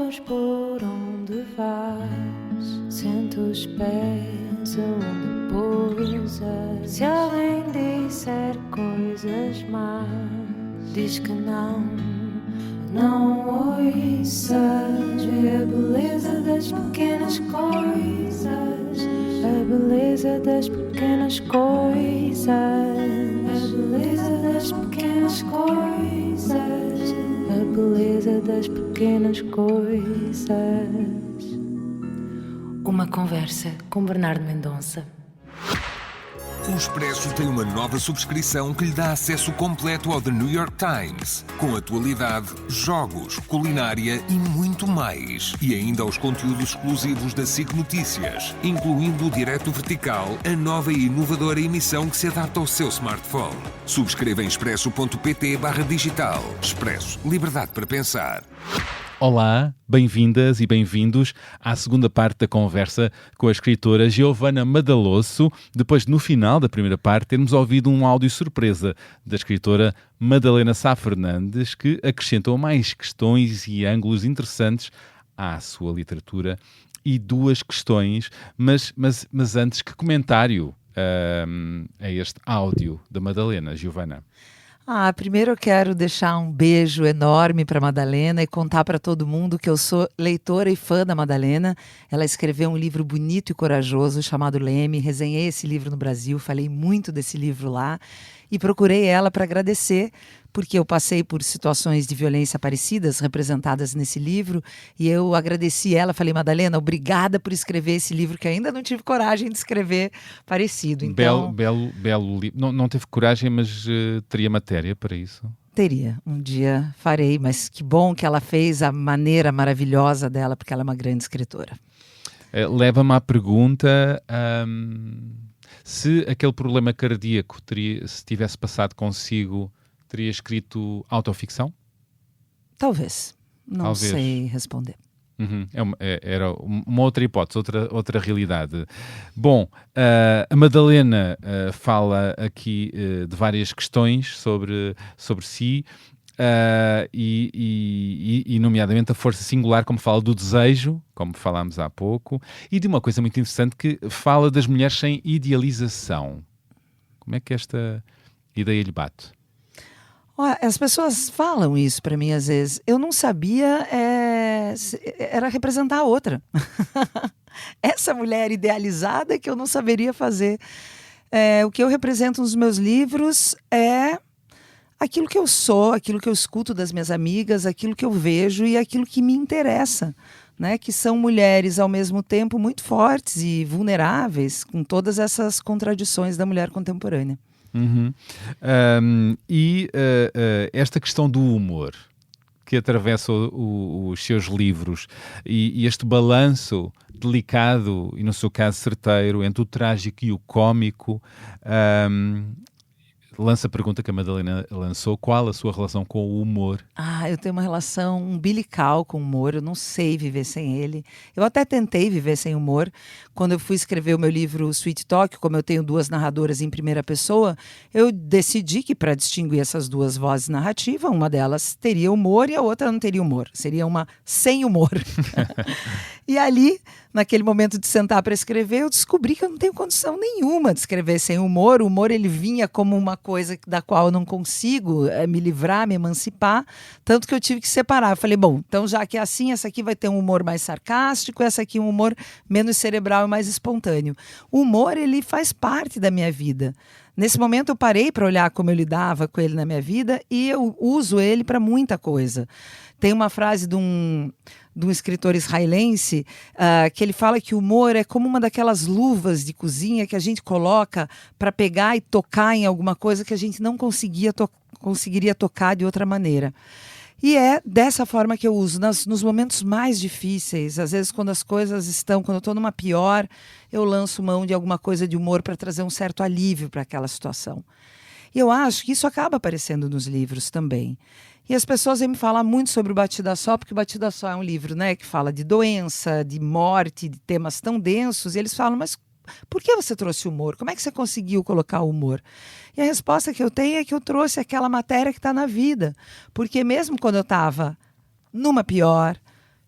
luz por onde vais, sente os pés aonde pousas. Se alguém disser coisas más, diz que não ouças. Vê a beleza das pequenas coisas, a beleza das pequenas coisas, a beleza das pequenas coisas, a beleza das pequenas coisas. Uma conversa com Bernardo Mendonça. O Expresso tem uma nova subscrição que lhe dá acesso completo ao The New York Times, com atualidade, jogos, culinária e muito mais. E ainda aos conteúdos exclusivos da SIC Notícias, incluindo o Direto Vertical, a nova e inovadora emissão que se adapta ao seu smartphone. Subscreva em expresso.pt/digital. Expresso. Liberdade para pensar. Olá, bem-vindas e bem-vindos à segunda parte da conversa com a escritora Giovanna Madalosso, depois de, no final da primeira parte, termos ouvido um áudio surpresa da escritora Madalena Sá Fernandes, que acrescentou mais questões e ângulos interessantes à sua literatura. E duas questões, mas antes, que comentário a este áudio da Madalena, Giovanna? Primeiro eu quero deixar um beijo enorme para a Madalena e contar para todo mundo que eu sou leitora e fã da Madalena. Ela escreveu um livro bonito e corajoso chamado Leme. Resenhei esse livro no Brasil, falei muito desse livro lá e procurei ela para agradecer, porque eu passei por situações de violência parecidas representadas nesse livro, e eu agradeci ela, falei: Madalena, obrigada por escrever esse livro, que ainda não tive coragem de escrever parecido. Então, belo livro. Não teve coragem, mas teria matéria para isso? Teria, um dia farei, mas que bom que ela fez a maneira maravilhosa dela, porque ela é uma grande escritora. Leva-me à pergunta... se aquele problema cardíaco se tivesse passado consigo, teria escrito autoficção? Talvez. Não sei responder. Era uma outra hipótese, outra realidade. Bom, a Madalena fala aqui de várias questões sobre si, e nomeadamente a força singular, como fala do desejo, como falámos há pouco, e de uma coisa muito interessante que fala das mulheres sem idealização. Como é que esta ideia lhe bate? As pessoas falam isso para mim às vezes. Eu não sabia, era representar a outra. Essa mulher idealizada que eu não saberia fazer. O que eu represento nos meus livros é aquilo que eu sou, aquilo que eu escuto das minhas amigas, aquilo que eu vejo e aquilo que me interessa, né? Que são mulheres ao mesmo tempo muito fortes e vulneráveis, com todas essas contradições da mulher contemporânea. Esta questão do humor que atravessa os seus livros e este balanço delicado e, no seu caso, certeiro entre o trágico e o cómico, lança a pergunta que a Madalena lançou: qual a sua relação com o humor? Eu tenho uma relação umbilical com o humor, eu não sei viver sem ele. Eu até tentei viver sem humor. Quando eu fui escrever o meu livro Sweet Talk, como eu tenho duas narradoras em primeira pessoa, eu decidi que, para distinguir essas duas vozes narrativas, uma delas teria humor e a outra não teria humor. Seria uma sem humor. E ali, naquele momento de sentar para escrever, eu descobri que eu não tenho condição nenhuma de escrever sem humor. O humor, ele vinha como uma coisa da qual eu não consigo me livrar, me emancipar, tanto que eu tive que separar. Eu falei, bom, então já que é assim, essa aqui vai ter um humor mais sarcástico, essa aqui um humor menos cerebral e mais espontâneo. O humor, ele faz parte da minha vida. Nesse momento eu parei para olhar como eu lidava com ele na minha vida e eu uso ele para muita coisa. Tem uma frase de um escritor israelense que ele fala que o humor é como uma daquelas luvas de cozinha que a gente coloca para pegar e tocar em alguma coisa que a gente não conseguiria tocar de outra maneira. E é dessa forma que eu uso, nos momentos mais difíceis, às vezes quando quando eu estou numa pior, eu lanço mão de alguma coisa de humor para trazer um certo alívio para aquela situação. E eu acho que isso acaba aparecendo nos livros também. E as pessoas vêm me falar muito sobre o Batida Só, porque o Batida Só é um livro, né, que fala de doença, de morte, de temas tão densos, e eles falam, mas por que você trouxe humor? Como é que você conseguiu colocar o humor? E a resposta que eu tenho é que eu trouxe aquela matéria que está na vida. Porque mesmo quando eu estava numa pior,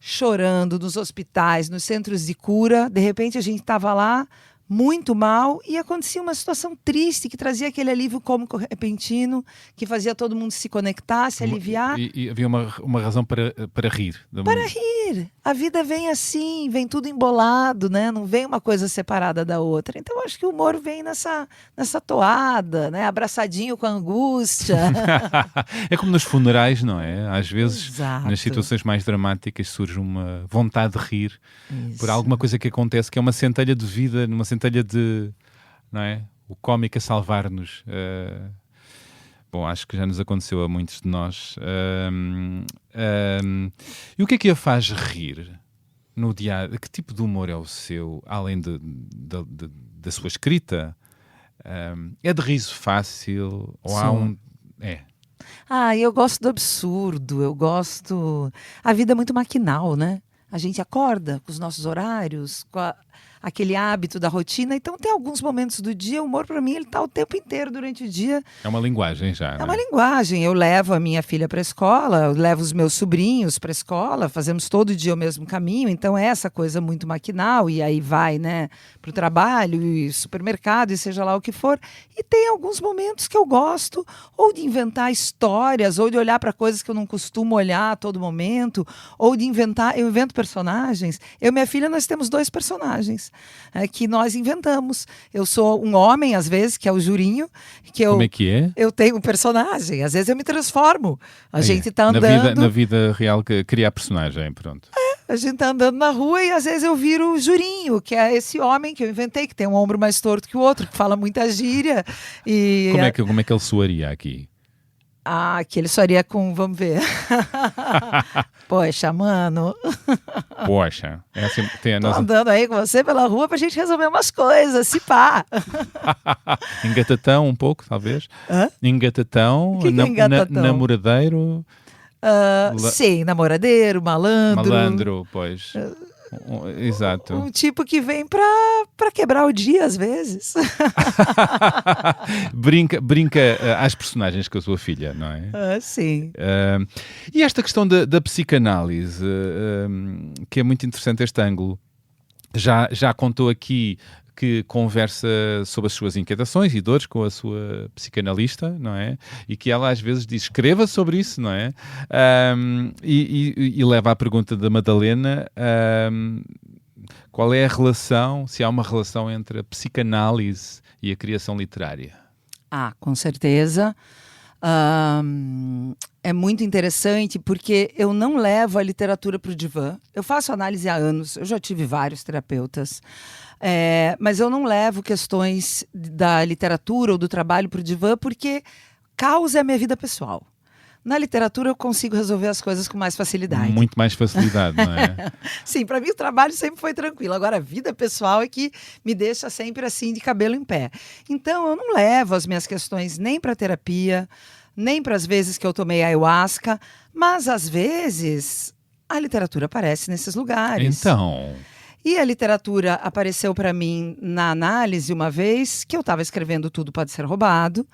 chorando nos hospitais, nos centros de cura. De repente a gente estava lá, muito mal, e acontecia uma situação triste que trazia aquele alívio cômico repentino, que fazia todo mundo se conectar, se aliviar. E havia uma razão para rir. Para rir. A vida vem assim, vem tudo embolado, né? Não vem uma coisa separada da outra. Então, acho que o humor vem nessa toada, né? Abraçadinho com a angústia. É como nos funerais, não é? Às vezes, Exato. nas situações mais dramáticas, surge uma vontade de rir por Isso. alguma coisa que acontece, que é uma centelha de vida, uma centelha de... não é? O cómico a salvar-nos. Bom, acho que já nos aconteceu a muitos de nós. E o que a faz rir no dia? Que tipo de humor é o seu, além da sua escrita? É de riso fácil? Ou há Sou. É. Eu gosto do absurdo, eu gosto... A vida é muito maquinal, né? A gente acorda com os nossos horários, com aquele hábito da rotina. Então, tem alguns momentos do dia, o humor, para mim, ele está o tempo inteiro durante o dia. É uma linguagem já, É não uma linguagem. Eu levo a minha filha para a escola, eu levo os meus sobrinhos para a escola, fazemos todo dia o mesmo caminho. Então, é essa coisa muito maquinal. E aí vai, né, para o trabalho, e supermercado, e seja lá o que for. E tem alguns momentos que eu gosto, ou de inventar histórias, ou de olhar para coisas que eu não costumo olhar a todo momento, ou de inventar... Eu invento personagens. Eu e minha filha, nós temos 2 personagens que nós inventamos. Eu sou um homem, às vezes, que é o Jurinho. Como é que é? Eu tenho um personagem, às vezes eu me transformo. A gente tá andando... Na vida real, que cria a personagem, pronto. A gente tá andando na rua e às vezes eu viro o Jurinho, que é esse homem que eu inventei, que tem um ombro mais torto que o outro, que fala muita gíria. E Como é que ele soaria aqui? que ele soaria com... Vamos ver. Poxa, mano. Poxa. É assim, tem a Tô nossa... andando aí com você pela rua pra gente resolver umas coisas, se pá. Engatatão um pouco, talvez. Hã? Engatatão, O que é engatatão? namoradeiro, Sim, namoradeiro, malandro, pois. Exato. Um tipo que vem pra quebrar o dia, às vezes. brinca às personagens com a sua filha, não é? Sim. E esta questão da psicanálise, que é muito interessante este ângulo. Já contou aqui que conversa sobre as suas inquietações e dores com a sua psicanalista, não é? E que ela às vezes diz, escreva sobre isso, não é? E leva à pergunta da Madalena, qual é a relação, se há uma relação entre a psicanálise e a criação literária? Com certeza. É muito interessante porque eu não levo a literatura para o divã. Eu faço análise há anos, eu já tive vários terapeutas, mas eu não levo questões da literatura ou do trabalho para o divã porque causa a minha vida pessoal. Na literatura eu consigo resolver as coisas com mais facilidade. Muito mais facilidade, não é? Sim, para mim o trabalho sempre foi tranquilo. Agora a vida pessoal é que me deixa sempre assim de cabelo em pé. Então eu não levo as minhas questões nem para terapia, nem para as vezes que eu tomei ayahuasca, mas às vezes a literatura aparece nesses lugares. Então... E a literatura apareceu para mim na análise uma vez que eu estava escrevendo Tudo Pode Ser Roubado.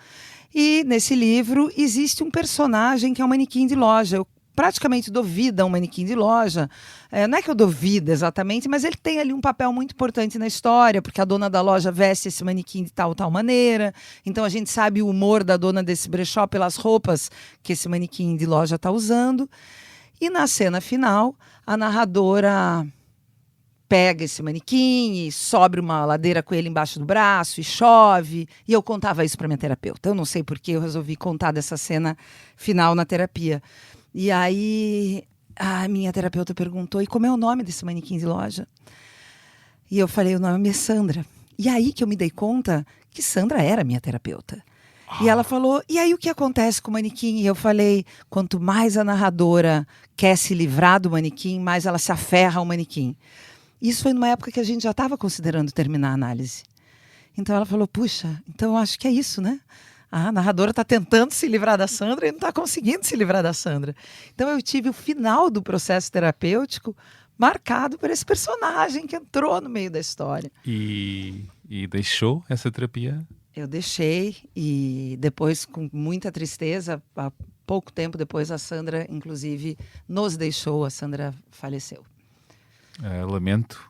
E nesse livro existe um personagem que é um manequim de loja. Eu praticamente dou vida a um manequim de loja. Não é que eu dou vida exatamente, mas ele tem ali um papel muito importante na história, porque a dona da loja veste esse manequim de tal maneira. Então a gente sabe o humor da dona desse brechó pelas roupas que esse manequim de loja está usando. E na cena final, a narradora pega esse manequim e sobe uma ladeira com ele embaixo do braço e chove. E eu contava isso para minha terapeuta. Eu não sei por que eu resolvi contar dessa cena final na terapia. E aí a minha terapeuta perguntou, e como é o nome desse manequim de loja? E eu falei, o nome é Sandra. E aí que eu me dei conta que Sandra era minha terapeuta. E ela falou, e aí o que acontece com o manequim? E eu falei, quanto mais a narradora quer se livrar do manequim, mais ela se aferra ao manequim. Isso foi numa época que a gente já estava considerando terminar a análise. Então ela falou, puxa, então eu acho que é isso, né? A narradora está tentando se livrar da Sandra e não está conseguindo se livrar da Sandra. Então eu tive o final do processo terapêutico marcado por esse personagem que entrou no meio da história. E deixou essa terapia? Eu deixei e depois, com muita tristeza, pouco tempo depois a Sandra, inclusive, nos deixou, a Sandra faleceu. Lamento.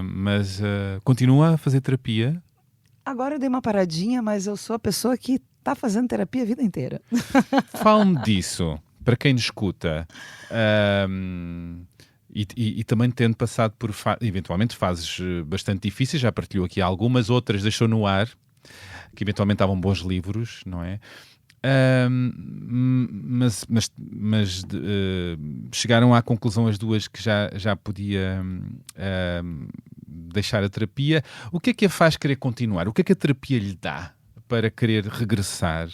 Mas continua a fazer terapia? Agora eu dei uma paradinha, mas eu sou a pessoa que está fazendo terapia a vida inteira. Fala-me disso, para quem nos escuta. E também tendo passado por, eventualmente, fases bastante difíceis, já partilhou aqui algumas, outras deixou no ar, que eventualmente estavam bons livros, não é? Mas chegaram à conclusão as duas que já podia deixar a terapia. O que é que a faz querer continuar? O que é que a terapia lhe dá para querer regressar?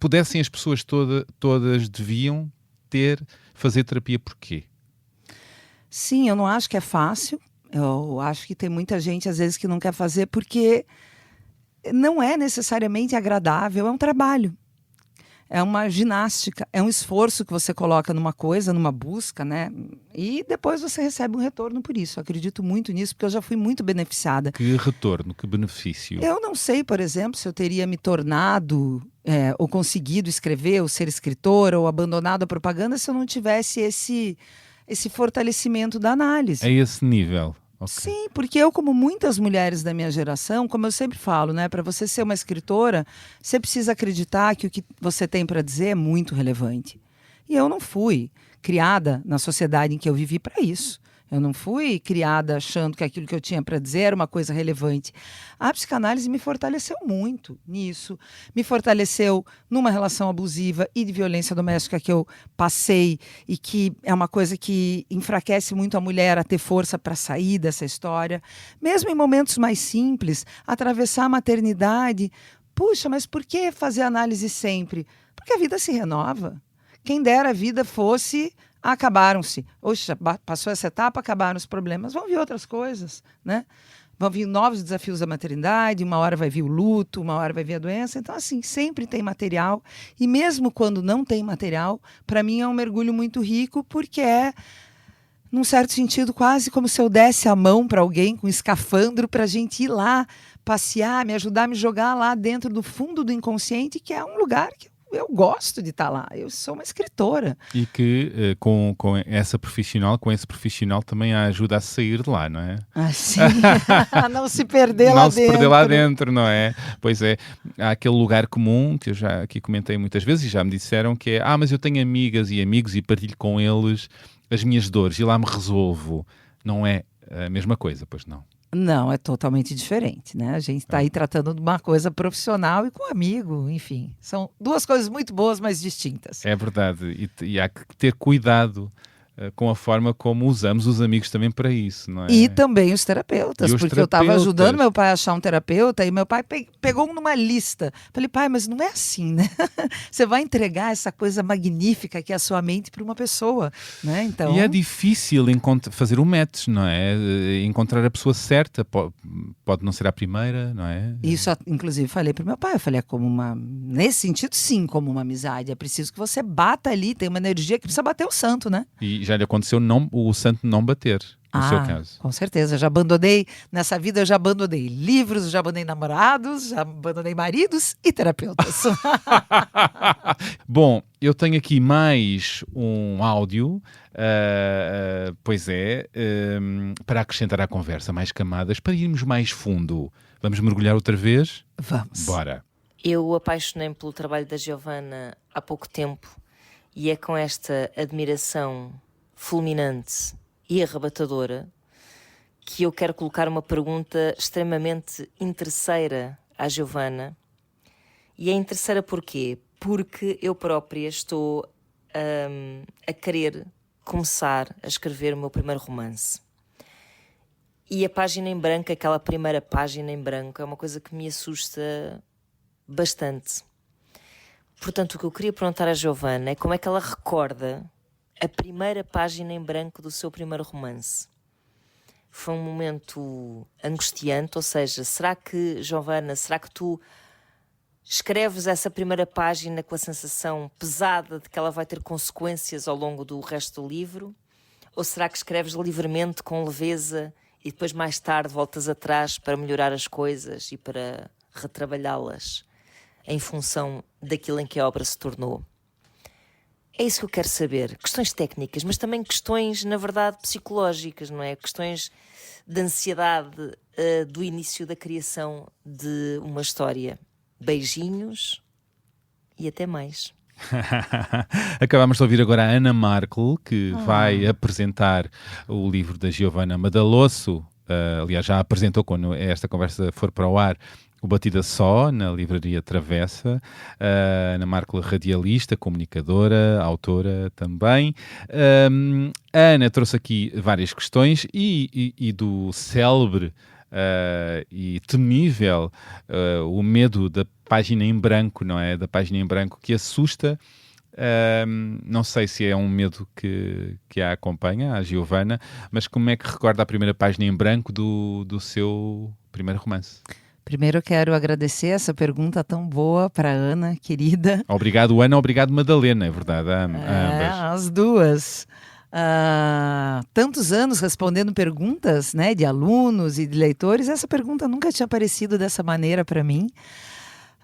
Pudessem as pessoas todas deviam fazer terapia, porquê? Sim, eu não acho que é fácil. Eu acho que tem muita gente, às vezes, que não quer fazer porque não é necessariamente agradável, é um trabalho. É uma ginástica, é um esforço que você coloca numa coisa, numa busca, né? E depois você recebe um retorno por isso. Eu acredito muito nisso, porque eu já fui muito beneficiada. Que retorno, que benefício? Eu não sei, por exemplo, se eu teria me tornado, ou conseguido escrever, ou ser escritora, ou abandonado a propaganda, se eu não tivesse esse fortalecimento da análise. A esse nível? Okay. Sim, porque eu, como muitas mulheres da minha geração, como eu sempre falo, né, para você ser uma escritora, você precisa acreditar que o que você tem para dizer é muito relevante. E eu não fui criada na sociedade em que eu vivi para isso. Eu não fui criada achando que aquilo que eu tinha para dizer era uma coisa relevante. A psicanálise me fortaleceu muito nisso. Me fortaleceu numa relação abusiva e de violência doméstica que eu passei e que é uma coisa que enfraquece muito a mulher a ter força para sair dessa história. Mesmo em momentos mais simples, atravessar a maternidade. Puxa, mas por que fazer análise sempre? Porque a vida se renova. Quem dera a vida fosse... acabaram-se. Oxa, passou essa etapa, acabaram os problemas. Vão vir outras coisas, né? Vão vir novos desafios da maternidade, uma hora vai vir o luto, uma hora vai vir a doença. Então, assim, sempre tem material. E mesmo quando não tem material, para mim é um mergulho muito rico, porque é, num certo sentido, quase como se eu desse a mão para alguém com escafandro para a gente ir lá, passear, me ajudar a me jogar lá dentro do fundo do inconsciente, que é um lugar que eu gosto de estar lá, eu sou uma escritora. E que com esse profissional também a ajuda a sair de lá, não é? Sim, a não se perder lá dentro. Não se perder lá dentro, não é? Pois é, há aquele lugar comum que eu já aqui comentei muitas vezes e já me disseram que é, mas eu tenho amigas e amigos e partilho com eles as minhas dores e lá me resolvo. Não é a mesma coisa, pois não? Não, é totalmente diferente, né? A gente está aí tratando de uma coisa profissional e com amigo, enfim. São duas coisas muito boas, mas distintas. É verdade. E há que ter cuidado com a forma como usamos os amigos também para isso, não é? E também os terapeutas, porque eu estava ajudando meu pai a achar um terapeuta e meu pai pegou numa lista. Falei, pai, mas não é assim, né? Você vai entregar essa coisa magnífica que é a sua mente para uma pessoa, né? Então... E é difícil fazer um match, não é? Encontrar a pessoa certa, pode não ser a primeira, não é? Isso, inclusive, falei para meu pai, eu falei, nesse sentido, sim, como uma amizade. É preciso que você bata ali, tem uma energia que precisa bater o santo, né? E já lhe aconteceu o santo não bater, no seu caso. Com certeza, já abandonei, nessa vida eu já abandonei livros, já abandonei namorados, já abandonei maridos e terapeutas. Bom, eu tenho aqui mais um áudio, para acrescentar à conversa mais camadas, para irmos mais fundo. Vamos mergulhar outra vez? Vamos. Bora. Eu apaixonei-me pelo trabalho da Giovanna há pouco tempo e é com esta admiração fulminante e arrebatadora que eu quero colocar uma pergunta extremamente interesseira à Giovanna. E é interesseira porquê? Porque eu própria estou a querer começar a escrever o meu primeiro romance. E a página em branco, aquela primeira página em branco, é uma coisa que me assusta bastante. Portanto, o que eu queria perguntar à Giovanna é como é que ela recorda a primeira página em branco do seu primeiro romance. Foi um momento angustiante, ou seja, será que, Giovanna, será que tu escreves essa primeira página com a sensação pesada de que ela vai ter consequências ao longo do resto do livro? Ou será que escreves livremente, com leveza, e depois mais tarde voltas atrás para melhorar as coisas e para retrabalhá-las? em função daquilo em que a obra se tornou. É isso que eu quero saber. Questões técnicas, mas também questões, na verdade, psicológicas, não é? Questões de ansiedade do início da criação de uma história. Beijinhos e até mais. Acabámos de ouvir agora a Ana Markel, que vai apresentar o livro da Giovanna Madalosso. Aliás, já apresentou quando esta conversa for para o ar, o Batida Só, na livraria Travessa. Ana Markel, radialista, comunicadora, autora também. A Ana trouxe aqui várias questões e do célebre e temível o medo da página em branco, não é? Da página em branco que assusta. Não sei se é um medo que a acompanha, a Giovanna, mas como é que recorda a primeira página em branco do seu primeiro romance? Primeiro eu quero agradecer essa pergunta tão boa para a Ana, querida. Obrigado, Ana, obrigado, Madalena, é verdade, a ambas. As duas. Tantos anos respondendo perguntas, né, de alunos e de leitores, essa pergunta nunca tinha aparecido dessa maneira para mim.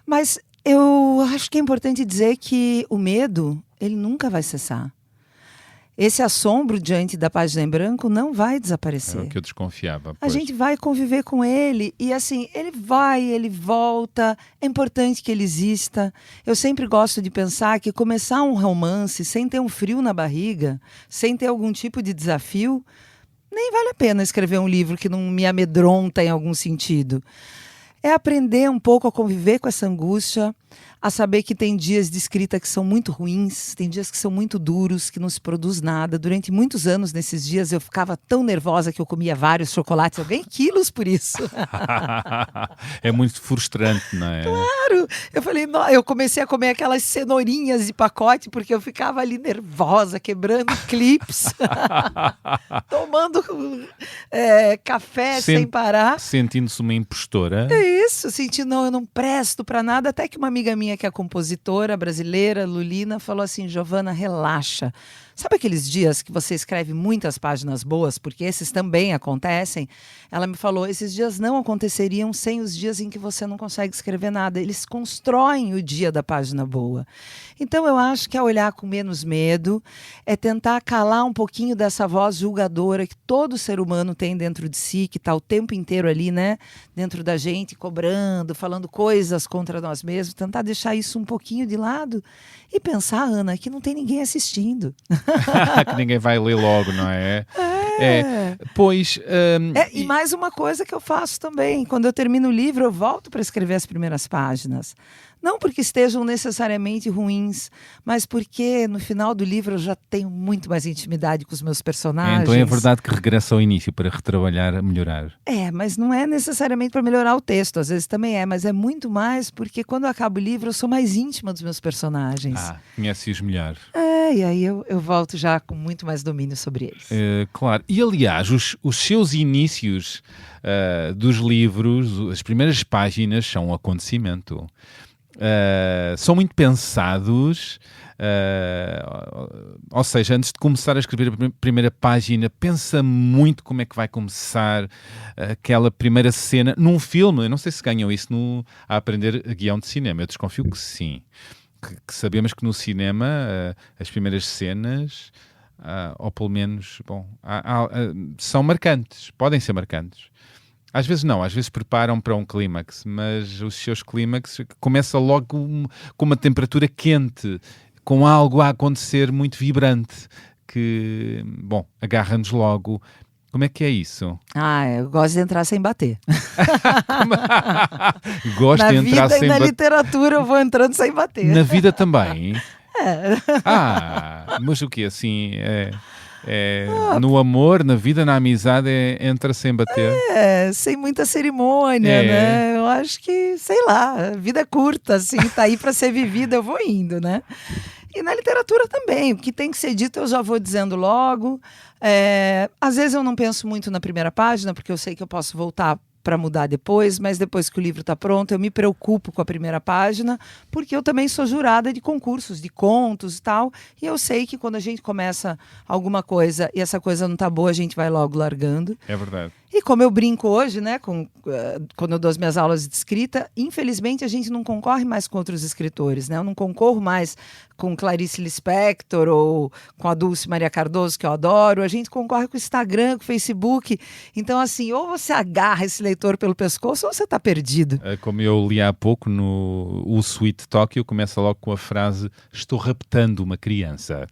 Mas eu acho que é importante dizer que o medo, ele nunca vai cessar. Esse assombro diante da página em branco não vai desaparecer. É o que eu desconfiava. A gente vai conviver com ele e assim, ele vai, ele volta, é importante que ele exista. Eu sempre gosto de pensar que começar um romance sem ter um frio na barriga, sem ter algum tipo de desafio, nem vale a pena escrever um livro que não me amedronta em algum sentido. É aprender um pouco a conviver com essa angústia, a saber que tem dias de escrita que são muito ruins, tem dias que são muito duros, que não se produz nada. Durante muitos anos, nesses dias, eu ficava tão nervosa que eu comia vários chocolates. Eu ganhei quilos por isso. É muito frustrante, não é? Claro! Eu falei, eu comecei a comer aquelas cenourinhas de pacote, porque eu ficava ali nervosa, quebrando clips, tomando café sem parar. Sentindo-se uma impostora. É isso, sentindo, não, eu não presto pra nada, até que uma amiga minha que é compositora brasileira, Lulina, falou assim, Giovanna, relaxa. Sabe aqueles dias que você escreve muitas páginas boas, porque esses também acontecem? Ela me falou, esses dias não aconteceriam sem os dias em que você não consegue escrever nada. Eles constroem o dia da página boa. Então eu acho que é olhar com menos medo, é tentar calar um pouquinho dessa voz julgadora que todo ser humano tem dentro de si, que está o tempo inteiro ali, né? Dentro da gente, cobrando, falando coisas contra nós mesmos, tentar deixar isso um pouquinho de lado e pensar, Ana, que não tem ninguém assistindo. Que ninguém vai ler logo, não é? E mais uma coisa que eu faço também, quando eu termino o livro, eu volto para escrever as primeiras páginas. Não porque estejam necessariamente ruins, mas porque no final do livro eu já tenho muito mais intimidade com os meus personagens. Então é verdade que regressa ao início para retrabalhar, melhorar. Mas não é necessariamente para melhorar o texto, às vezes também mas é muito mais porque quando eu acabo o livro eu sou mais íntima dos meus personagens. Conhece-os melhor. E aí eu volto já com muito mais domínio sobre eles. Claro. E aliás, os seus inícios dos livros, as primeiras páginas são um acontecimento. São muito pensados, ou seja, antes de começar a escrever a primeira página, pensa muito como é que vai começar aquela primeira cena num filme. Eu não sei se ganham isso a aprender guião de cinema, eu desconfio que sim, que sabemos que no cinema as primeiras cenas, ou pelo menos, são marcantes, podem ser marcantes. Às vezes não, às vezes preparam para um clímax, mas os seus clímax começam logo com uma temperatura quente, com algo a acontecer muito vibrante, que, agarra-nos logo. Como é que é isso? Eu gosto de entrar sem bater. Gosto de entrar sem bater. Na literatura eu vou entrando sem bater. Na vida também? Mas o que assim no amor, na vida, na amizade, entra sem bater? Sem muita cerimônia, né? Eu acho que, sei lá, a vida é curta, assim, tá aí para ser vivida, eu vou indo, né? E na literatura também, o que tem que ser dito eu já vou dizendo logo. Às vezes eu não penso muito na primeira página, porque eu sei que eu posso voltar para mudar depois, mas depois que o livro está pronto, eu me preocupo com a primeira página, porque eu também sou jurada de concursos, de contos e tal, e eu sei que quando a gente começa alguma coisa e essa coisa não está boa, a gente vai logo largando. É verdade. E como eu brinco hoje, né, quando eu dou as minhas aulas de escrita, infelizmente a gente não concorre mais com outros escritores, né? Eu não concorro mais com Clarice Lispector ou com a Dulce Maria Cardoso, que eu adoro. A gente concorre com o Instagram, com o Facebook. Então, assim, ou você agarra esse leitor pelo pescoço ou você está perdido. Como eu li há pouco no O Sweet Tóquio, começa logo com a frase: estou raptando uma criança.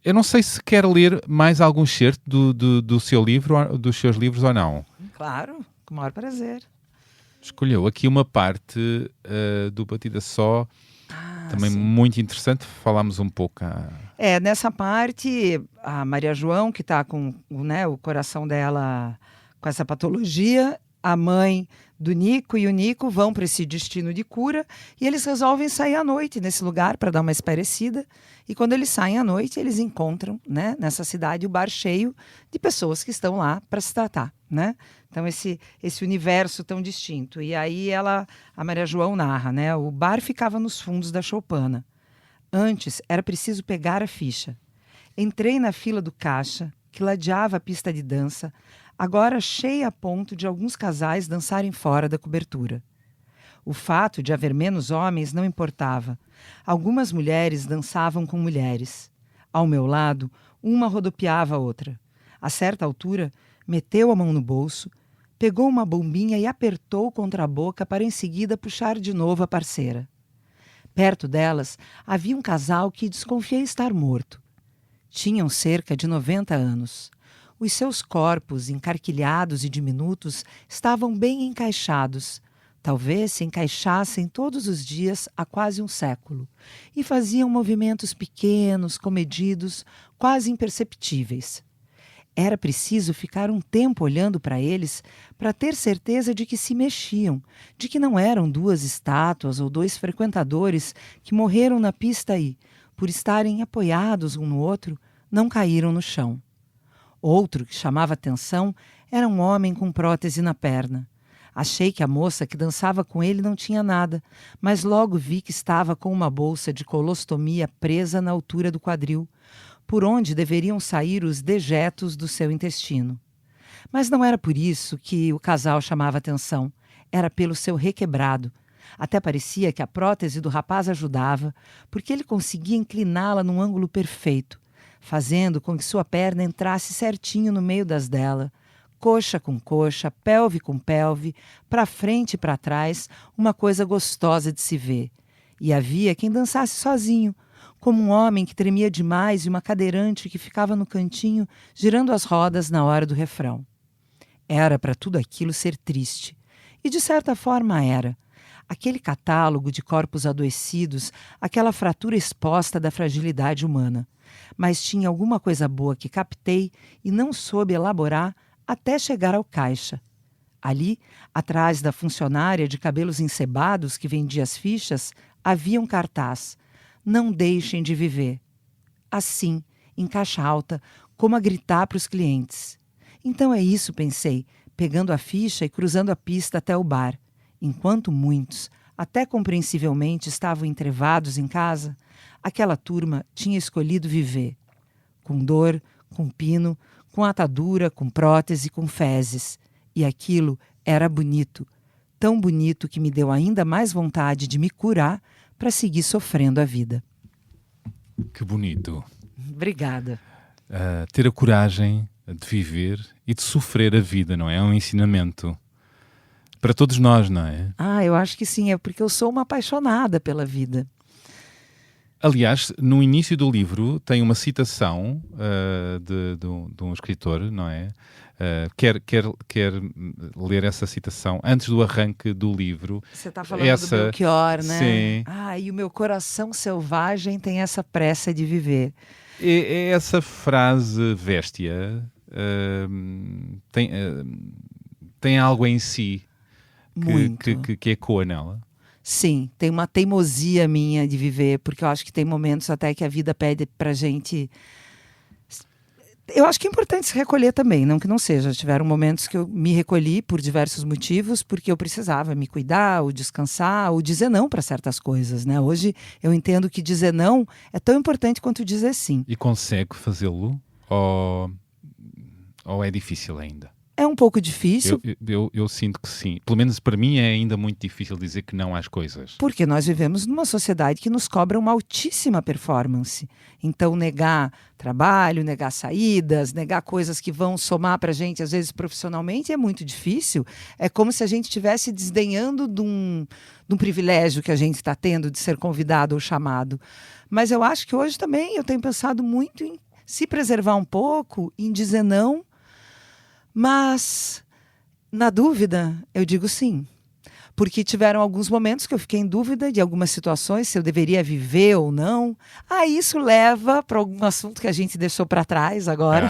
Eu não sei se quer ler mais algum excerto do seu livro, dos seus livros ou não. Claro, com o maior prazer. Escolheu aqui uma parte do Batida Só, também sim. muito interessante. Falámos um pouco. Nessa parte, a Maria João, que está com, né, o coração dela com essa patologia, a mãe do Nico e o Nico vão para esse destino de cura e eles resolvem sair à noite nesse lugar para dar uma espairecida. E quando eles saem à noite, eles encontram, né, nessa cidade o bar cheio de pessoas que estão lá para se tratar, né? Então esse universo tão distinto. E aí a Maria João narra, né? O bar ficava nos fundos da choupana. Antes era preciso pegar a ficha. Entrei na fila do caixa, que ladeava a pista de dança, agora cheia a ponto de alguns casais dançarem fora da cobertura. O fato de haver menos homens não importava. Algumas mulheres dançavam com mulheres. Ao meu lado, uma rodopiava a outra. A certa altura, meteu a mão no bolso, pegou uma bombinha e apertou contra a boca para em seguida puxar de novo a parceira. Perto delas, havia um casal que desconfiei estar morto. Tinham cerca de 90 anos. Os seus corpos, encarquilhados e diminutos, estavam bem encaixados. Talvez se encaixassem todos os dias há quase um século. E faziam movimentos pequenos, comedidos, quase imperceptíveis. Era preciso ficar um tempo olhando para eles para ter certeza de que se mexiam, de que não eram duas estátuas ou dois frequentadores que morreram na pista e, por estarem apoiados um no outro, não caíram no chão. Outro que chamava atenção era um homem com prótese na perna. Achei que a moça que dançava com ele não tinha nada, mas logo vi que estava com uma bolsa de colostomia presa na altura do quadril, por onde deveriam sair os dejetos do seu intestino. Mas não era por isso que o casal chamava atenção, era pelo seu requebrado. Até parecia que a prótese do rapaz ajudava, porque ele conseguia incliná-la num ângulo perfeito, fazendo com que sua perna entrasse certinho no meio das dela, coxa com coxa, pelve com pelve, para frente e para trás, uma coisa gostosa de se ver. E havia quem dançasse sozinho, como um homem que tremia demais e uma cadeirante que ficava no cantinho, girando as rodas na hora do refrão. Era para tudo aquilo ser triste. E de certa forma era. Aquele catálogo de corpos adoecidos, aquela fratura exposta da fragilidade humana. Mas tinha alguma coisa boa que captei e não soube elaborar até chegar ao caixa. Ali, atrás da funcionária de cabelos encebados que vendia as fichas, havia um cartaz: não deixem de viver. Assim, em caixa alta, como a gritar para os clientes. Então é isso, pensei, pegando a ficha e cruzando a pista até o bar. Enquanto muitos, até compreensivelmente, estavam entrevados em casa, aquela turma tinha escolhido viver. Com dor, com pino, com atadura, com prótese, com fezes. E aquilo era bonito. Tão bonito que me deu ainda mais vontade de me curar para seguir sofrendo a vida. Que bonito. Obrigada. Ter a coragem de viver e de sofrer a vida, não é? É um ensinamento para todos nós, não é? Eu acho que sim, é porque eu sou uma apaixonada pela vida. Aliás, no início do livro tem uma citação de um escritor, não é? Quer ler essa citação antes do arranque do livro? Você está falando do Belchior, né? Sim. E o meu coração selvagem tem essa pressa de viver. Essa frase véstia tem algo em si que ecoa nela. Sim, tem uma teimosia minha de viver, porque eu acho que tem momentos até que a vida pede pra gente. Eu acho que é importante se recolher também, não que não seja. Tiveram momentos que eu me recolhi por diversos motivos, porque eu precisava me cuidar, ou descansar, ou dizer não para certas coisas, né? Hoje eu entendo que dizer não é tão importante quanto dizer sim. E consegue fazê-lo? Ou é difícil ainda? É um pouco difícil. Eu sinto que sim. Pelo menos para mim é ainda muito difícil dizer que não às coisas. Porque nós vivemos numa sociedade que nos cobra uma altíssima performance. Então, negar trabalho, negar saídas, negar coisas que vão somar para a gente, às vezes profissionalmente, é muito difícil. É como se a gente estivesse desdenhando de um privilégio que a gente está tendo de ser convidado ou chamado. Mas eu acho que hoje também eu tenho pensado muito em se preservar um pouco, em dizer não. Mas, na dúvida, eu digo sim. Porque tiveram alguns momentos que eu fiquei em dúvida de algumas situações, se eu deveria viver ou não. Isso leva para algum assunto que a gente deixou para trás agora.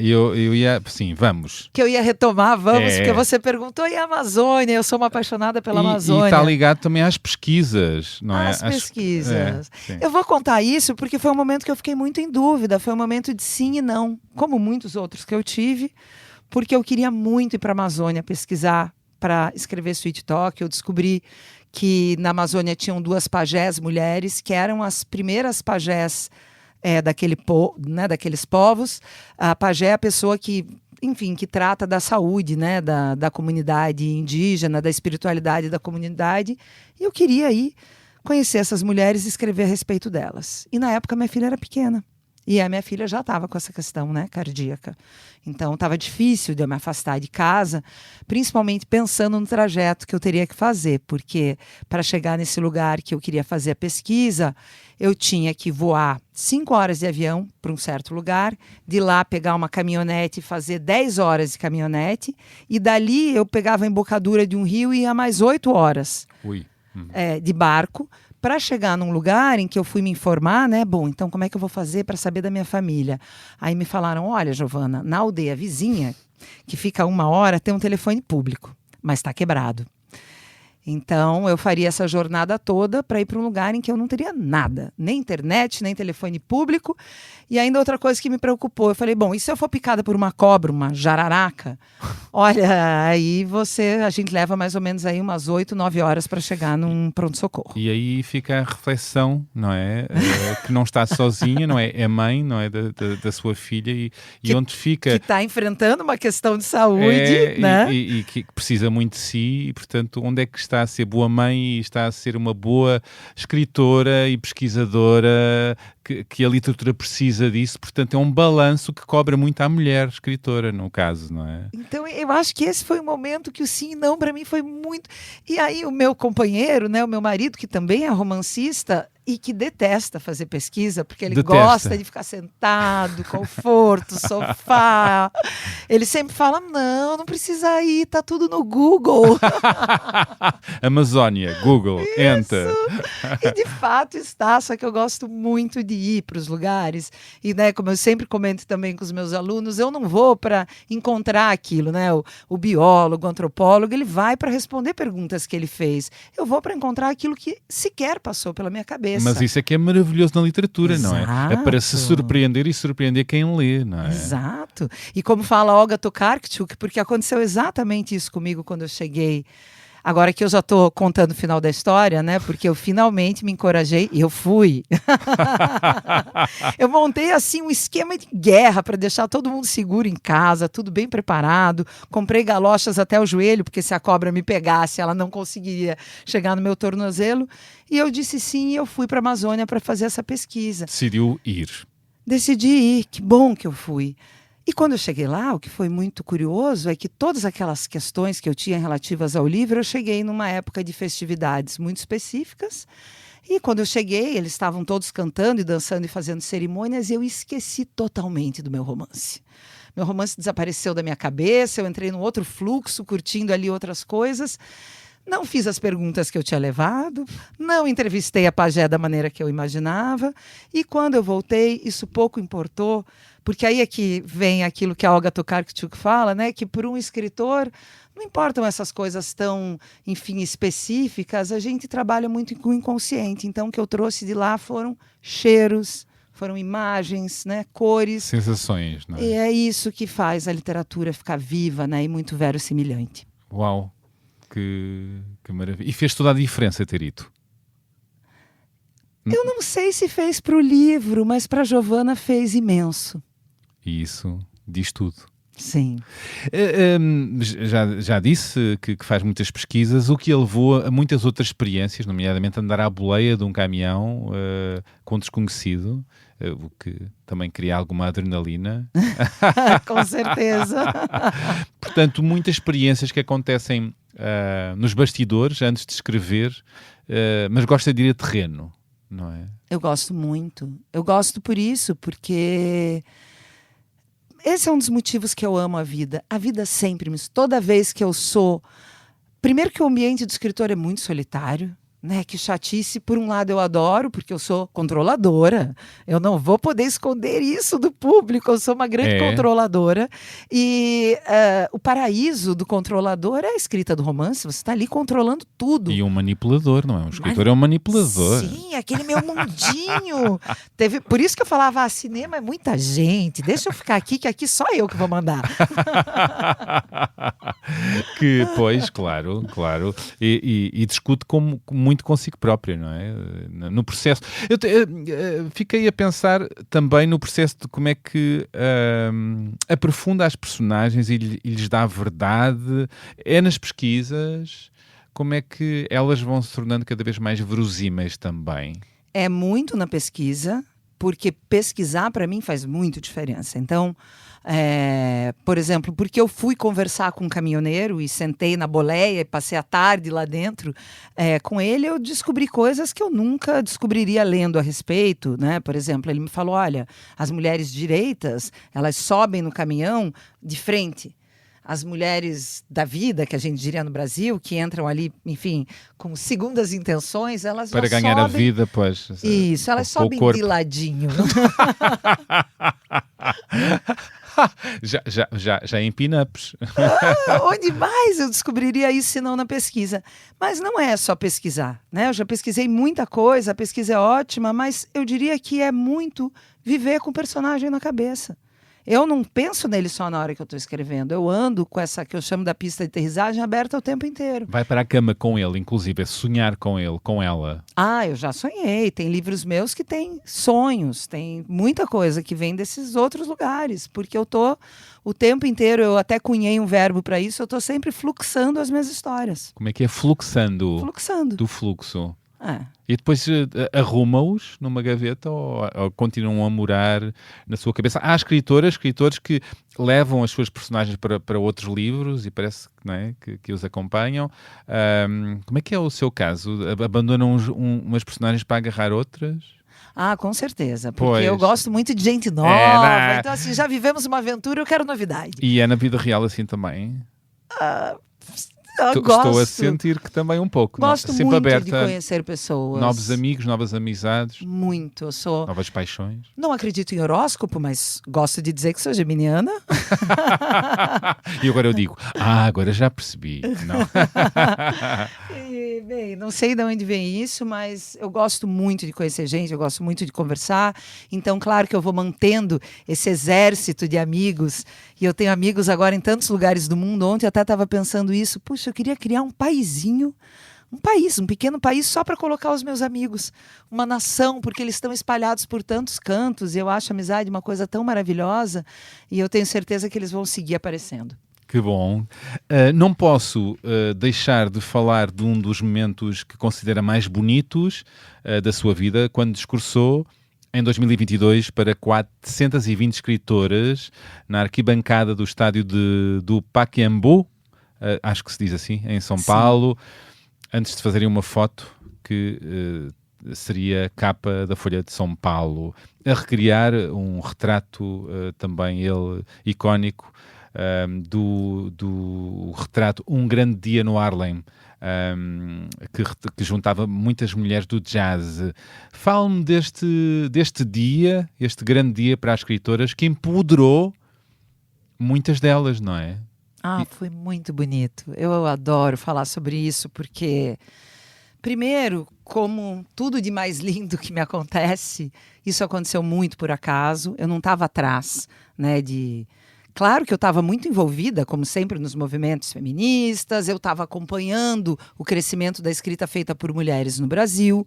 Eu ia... Sim, vamos. Que eu ia retomar, porque você perguntou, e a Amazônia? Eu sou uma apaixonada pela Amazônia. E está ligado também às pesquisas, não é? Às pesquisas. Eu vou contar isso porque foi um momento que eu fiquei muito em dúvida. Foi um momento de sim e não, como muitos outros que eu tive, porque eu queria muito ir para a Amazônia pesquisar, para escrever Sweet Talk. Eu descobri que na Amazônia tinham 2 pajés mulheres, que eram as primeiras pajés daqueles povos. A pajé é a pessoa que, enfim, que trata da saúde, né, da comunidade indígena, da espiritualidade da comunidade. E eu queria ir conhecer essas mulheres e escrever a respeito delas. E na época minha filha era pequena. E a minha filha já estava com essa questão, né, cardíaca. Então estava difícil de eu me afastar de casa, principalmente pensando no trajeto que eu teria que fazer, porque para chegar nesse lugar que eu queria fazer a pesquisa, eu tinha que voar 5 horas de avião para um certo lugar, de lá pegar uma caminhonete e fazer 10 horas de caminhonete, e dali eu pegava a embocadura de um rio e ia mais 8 horas de barco, para chegar num lugar em que eu fui me informar, né? Bom, então como é que eu vou fazer para saber da minha família? Aí me falaram, olha, Giovana, na aldeia vizinha, que fica a 1 hora, tem um telefone público, mas está quebrado. Então, eu faria essa jornada toda para ir para um lugar em que eu não teria nada, nem internet, nem telefone público. E ainda outra coisa que me preocupou, eu falei, bom, e se eu for picada por uma cobra, uma jararaca? Olha, aí a gente leva mais ou menos aí umas 8, 9 horas para chegar num pronto-socorro. E aí fica a reflexão, não é? Que não está sozinha, não é? É mãe, não é? Da sua filha e onde fica... Que está enfrentando uma questão de saúde, né? E que precisa muito de si e, portanto, onde é que está a ser boa mãe e está a ser uma boa escritora e pesquisadora, que a literatura precisa disso, portanto é um balanço que cobra muito à mulher escritora, no caso, não é? Então eu acho que esse foi o momento que o sim e não para mim foi muito... E aí o meu companheiro, né, o meu marido, que também é romancista e que detesta fazer pesquisa, porque ele gosta de ficar sentado, conforto, sofá. Ele sempre fala, não precisa ir, tá tudo no Google. Amazônia, Google, Isso. enter. E de fato está, só que eu gosto muito de ir para os lugares. E, né, como eu sempre comento também com os meus alunos, eu não vou para encontrar aquilo, né? O biólogo, o antropólogo, ele vai para responder perguntas que ele fez. Eu vou para encontrar aquilo que sequer passou pela minha cabeça. Mas isso é que é maravilhoso na literatura, Exato. Não é? É para se surpreender e surpreender quem lê, não é? Exato. E como fala Olga Tokarczuk, porque aconteceu exatamente isso comigo quando eu cheguei. Agora que eu já estou contando o final da história, né? Porque eu finalmente me encorajei e eu fui. Eu montei assim um esquema de guerra para deixar todo mundo seguro em casa, tudo bem preparado. Comprei galochas até o joelho, porque se a cobra me pegasse, ela não conseguiria chegar no meu tornozelo. E eu disse sim e eu fui para a Amazônia para fazer essa pesquisa. Decidiu ir. Decidi ir, que bom que eu fui. E quando eu cheguei lá, o que foi muito curioso é que todas aquelas questões que eu tinha relativas ao livro, eu cheguei numa época de festividades muito específicas. E quando eu cheguei, eles estavam todos cantando e dançando e fazendo cerimônias e eu esqueci totalmente do meu romance. Meu romance desapareceu da minha cabeça, eu entrei num outro fluxo, curtindo ali outras coisas. Não fiz as perguntas que eu tinha levado, não entrevistei a pajé da maneira que eu imaginava. E quando eu voltei, isso pouco importou, porque aí é que vem aquilo que a Olga Tokarczuk fala, né? Que por um escritor não importam essas coisas tão, enfim, específicas, a gente trabalha muito com o inconsciente. Então o que eu trouxe de lá foram cheiros, foram imagens, né? Cores. Sensações, não é? E é isso que faz a literatura ficar viva, né? E muito verossimilhante. Uau! Que maravilha. E fez toda a diferença ter ido? Eu não sei se fez para o livro, mas para a Giovana fez imenso. E isso diz tudo. Sim. Já disse que faz muitas pesquisas, o que a levou a muitas outras experiências, nomeadamente andar à boleia de um caminhão com desconhecido, o que também cria alguma adrenalina. Com certeza. Portanto, muitas experiências que acontecem nos bastidores antes de escrever, mas gosta de ir a terreno, não é? Eu gosto muito. Eu gosto por isso, porque esse é um dos motivos que eu amo a vida. A vida sempre toda vez que eu sou... Primeiro que o ambiente do escritor é muito solitário, né? Que chatice. Por um lado eu adoro, porque eu sou controladora. Eu não vou poder esconder isso do público. Eu sou uma grande controladora. E o paraíso do controlador é a escrita do romance. Você está ali controlando tudo. E um manipulador, não é? Um escritor é um manipulador. Sim, aquele meu mundinho. Por isso que eu falava, cinema é muita gente. Deixa eu ficar aqui, que aqui só eu que vou mandar. Pois, claro. E discute muito consigo próprio, não é? No processo. Eu fiquei a pensar também no processo de como é que aprofunda as personagens e lhes dá verdade. É nas pesquisas. Como é que elas vão se tornando cada vez mais verosímeis também? É muito na pesquisa, porque pesquisar para mim faz muito diferença. Então, por exemplo, porque eu fui conversar com um caminhoneiro e sentei na boleia e passei a tarde lá dentro com ele, eu descobri coisas que eu nunca descobriria lendo a respeito, né? Por exemplo, ele me falou, olha, as mulheres direitas, elas sobem no caminhão de frente. As mulheres da vida, que a gente diria no Brasil, que entram ali, enfim, com segundas intenções, elas para já ganhar sobem... a vida, pois. Isso, elas sobem de ladinho. já em pin-ups. Onde mais eu descobriria isso se não na pesquisa? Mas não é só pesquisar, né? Eu já pesquisei muita coisa, a pesquisa é ótima, mas eu diria que é muito viver com o personagem na cabeça. Eu não penso nele só na hora que eu estou escrevendo. Eu ando com essa que eu chamo da pista de aterrissagem aberta o tempo inteiro. Vai para a cama com ele, inclusive, é sonhar com ele, com ela. Eu já sonhei. Tem livros meus que têm sonhos. Tem muita coisa que vem desses outros lugares. Porque eu estou o tempo inteiro, eu até cunhei um verbo para isso, eu estou sempre fluxando as minhas histórias. Como é que é? Fluxando. Fluxando. Do fluxo. É. E depois arruma-os numa gaveta ou continuam a morar na sua cabeça? Há escritores que levam as suas personagens para outros livros e parece não é, que os acompanham. Como é que é o seu caso? Abandonam umas personagens para agarrar outras? Com certeza, porque eu Pois. gosto muito de gente nova. Então, assim, já vivemos uma aventura, eu quero novidade. E é na vida real assim também? Eu Estou a gosto. sentir que também um pouco. Gosto sempre muito aberta de conhecer pessoas. novos amigos, novas amizades, Muito. Eu sou... novas paixões. Não acredito em horóscopo, mas gosto de dizer que sou geminiana. E agora eu digo, agora já percebi. Não. E, bem, não sei de onde vem isso, mas eu gosto muito de conhecer gente, eu gosto muito de conversar. Então, claro que eu vou mantendo esse exército de amigos. E eu tenho amigos agora em tantos lugares do mundo. Ontem eu até estava pensando isso. Puxa, eu queria criar um paizinho. Um pequeno país só para colocar os meus amigos. Uma nação, porque eles estão espalhados por tantos cantos. E eu acho a amizade uma coisa tão maravilhosa. E eu tenho certeza que eles vão seguir aparecendo. Que bom. Não posso deixar de falar de um dos momentos que considera mais bonitos da sua vida, quando discursou em 2022 para 420 escritoras na arquibancada do estádio do Pacaembu, acho que se diz assim, em São Paulo, antes de fazerem uma foto que seria capa da Folha de São Paulo, a recriar um retrato também ele icónico, do retrato Um Grande Dia no Harlem, que juntava muitas mulheres do jazz. Fale-me deste dia, este grande dia para as escritoras, que empoderou muitas delas, não é? Foi muito bonito. Eu adoro falar sobre isso, porque, primeiro, como tudo de mais lindo que me acontece, isso aconteceu muito por acaso. Eu não estava atrás, né, Claro que eu estava muito envolvida, como sempre, nos movimentos feministas. Eu estava acompanhando o crescimento da escrita feita por mulheres no Brasil,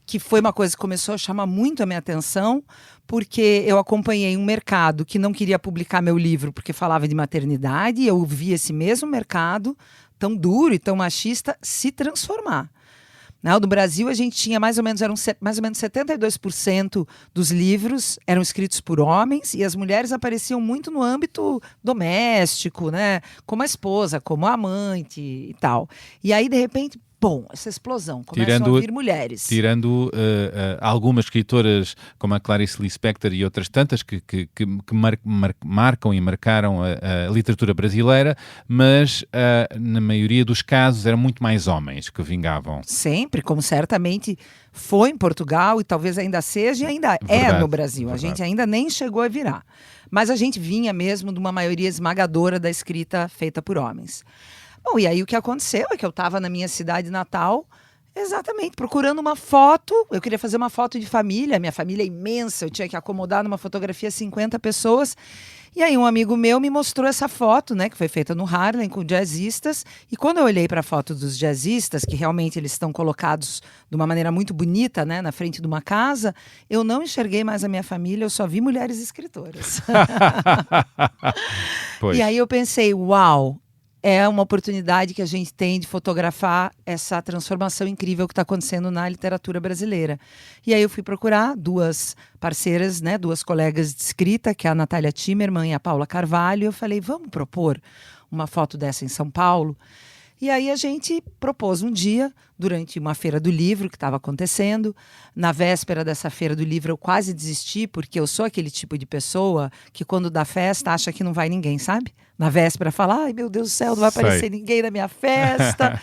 que foi uma coisa que começou a chamar muito a minha atenção, porque eu acompanhei um mercado que não queria publicar meu livro porque falava de maternidade, e eu vi esse mesmo mercado, tão duro e tão machista, se transformar. No Brasil, a gente tinha mais ou menos 72% dos livros eram escritos por homens, e as mulheres apareciam muito no âmbito doméstico, né? Como a esposa, como a amante e tal. E aí, de repente, essa explosão, começam a ouvir mulheres. Tirando algumas escritoras, como a Clarice Lispector e outras tantas, que marcam e marcaram a literatura brasileira, mas na maioria dos casos eram muito mais homens que vingavam. Sempre, como certamente foi em Portugal e talvez ainda seja e ainda é no Brasil. Verdade. A gente ainda nem chegou a virar. Mas a gente vinha mesmo de uma maioria esmagadora da escrita feita por homens. Bom, e aí o que aconteceu é que eu estava na minha cidade natal, exatamente, procurando uma foto. Eu queria fazer uma foto de família, minha família é imensa, eu tinha que acomodar numa fotografia 50 pessoas. E aí um amigo meu me mostrou essa foto, né, que foi feita no Harlem com jazzistas. E quando eu olhei para a foto dos jazzistas, que realmente eles estão colocados de uma maneira muito bonita, né, na frente de uma casa, eu não enxerguei mais a minha família, eu só vi mulheres escritoras. Pois. E aí eu pensei, uau! É uma oportunidade que a gente tem de fotografar essa transformação incrível que está acontecendo na literatura brasileira. E aí eu fui procurar duas parceiras, né, duas colegas de escrita, que é a Natália Timmerman e a Paula Carvalho. E eu falei, vamos propor uma foto dessa em São Paulo? E aí a gente propôs um dia, durante uma feira do livro que estava acontecendo. Na véspera dessa feira do livro eu quase desisti, porque eu sou aquele tipo de pessoa que quando dá festa acha que não vai ninguém, sabe? Na véspera fala, ai meu Deus do céu, não vai aparecer ninguém na minha festa.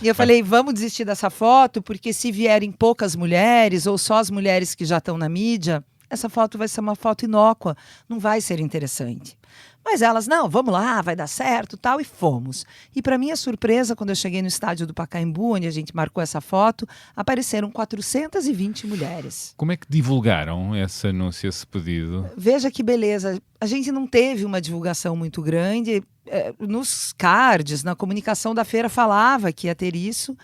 E eu falei, vamos desistir dessa foto, porque se vierem poucas mulheres ou só as mulheres que já estão na mídia, essa foto vai ser uma foto inócua, não vai ser interessante. Mas elas, não, vamos lá, vai dar certo, tal, e fomos. E para minha surpresa, quando eu cheguei no estádio do Pacaembu, onde a gente marcou essa foto, apareceram 420 mulheres. Como é que divulgaram esse anúncio, esse pedido? Veja que beleza, a gente não teve uma divulgação muito grande, nos cards, na comunicação da feira falava que ia ter isso.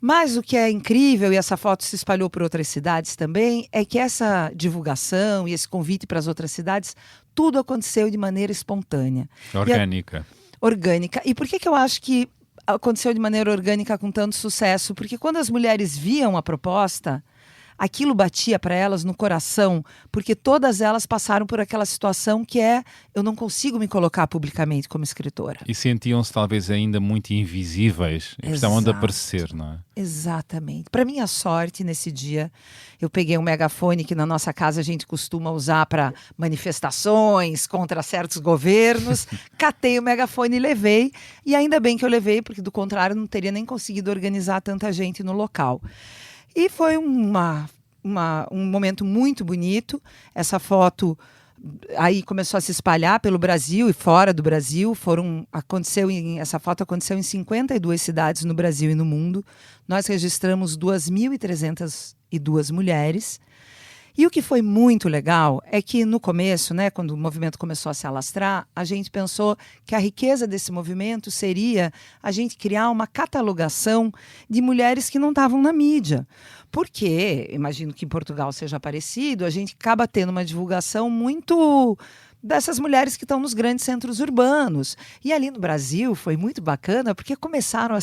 Mas o que é incrível, e essa foto se espalhou por outras cidades também, é que essa divulgação e esse convite para as outras cidades, tudo aconteceu de maneira espontânea. Orgânica. Orgânica. E por que eu acho que aconteceu de maneira orgânica com tanto sucesso? Porque quando as mulheres viam a proposta, aquilo batia para elas no coração, porque todas elas passaram por aquela situação que é, eu não consigo me colocar publicamente como escritora. E sentiam-se talvez ainda muito invisíveis, e precisavam de aparecer, não é? Exatamente. Para minha sorte, nesse dia, eu peguei um megafone que na nossa casa a gente costuma usar para manifestações contra certos governos, catei o megafone e levei, e ainda bem que eu levei, porque do contrário não teria nem conseguido organizar tanta gente no local. E foi um momento muito bonito. Essa foto aí começou a se espalhar pelo Brasil e fora do Brasil. Essa foto aconteceu em 52 cidades no Brasil e no mundo. Nós registramos 2.302 mulheres. E o que foi muito legal é que no começo, né, quando o movimento começou a se alastrar, a gente pensou que a riqueza desse movimento seria a gente criar uma catalogação de mulheres que não estavam na mídia. Porque, imagino que em Portugal seja parecido, a gente acaba tendo uma divulgação muito dessas mulheres que estão nos grandes centros urbanos. E ali no Brasil foi muito bacana, porque começaram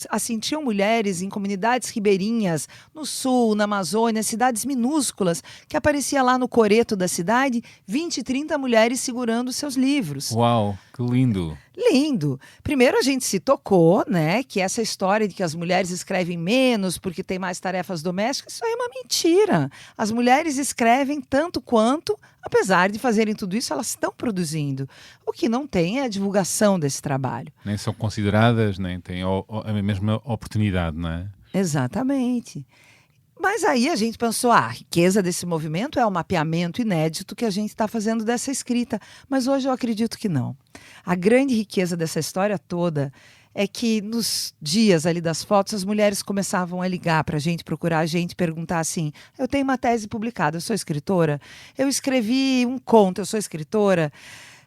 a sentir mulheres em comunidades ribeirinhas, no sul, na Amazônia, cidades minúsculas, que aparecia lá no coreto da cidade, 20, 30 mulheres segurando seus livros. Uau, que lindo! Lindo. Primeiro a gente se tocou, né, que essa história de que as mulheres escrevem menos porque tem mais tarefas domésticas, isso aí é uma mentira. As mulheres escrevem tanto quanto, apesar de fazerem tudo isso, elas estão produzindo. O que não tem é a divulgação desse trabalho. Nem são consideradas, nem têm a mesma oportunidade, não é? Exatamente. Mas aí a gente pensou, a riqueza desse movimento é o mapeamento inédito que a gente está fazendo dessa escrita. Mas hoje eu acredito que não. A grande riqueza dessa história toda é que nos dias ali das fotos, as mulheres começavam a ligar para a gente, procurar a gente, perguntar assim, eu tenho uma tese publicada, eu sou escritora, eu escrevi um conto, eu sou escritora,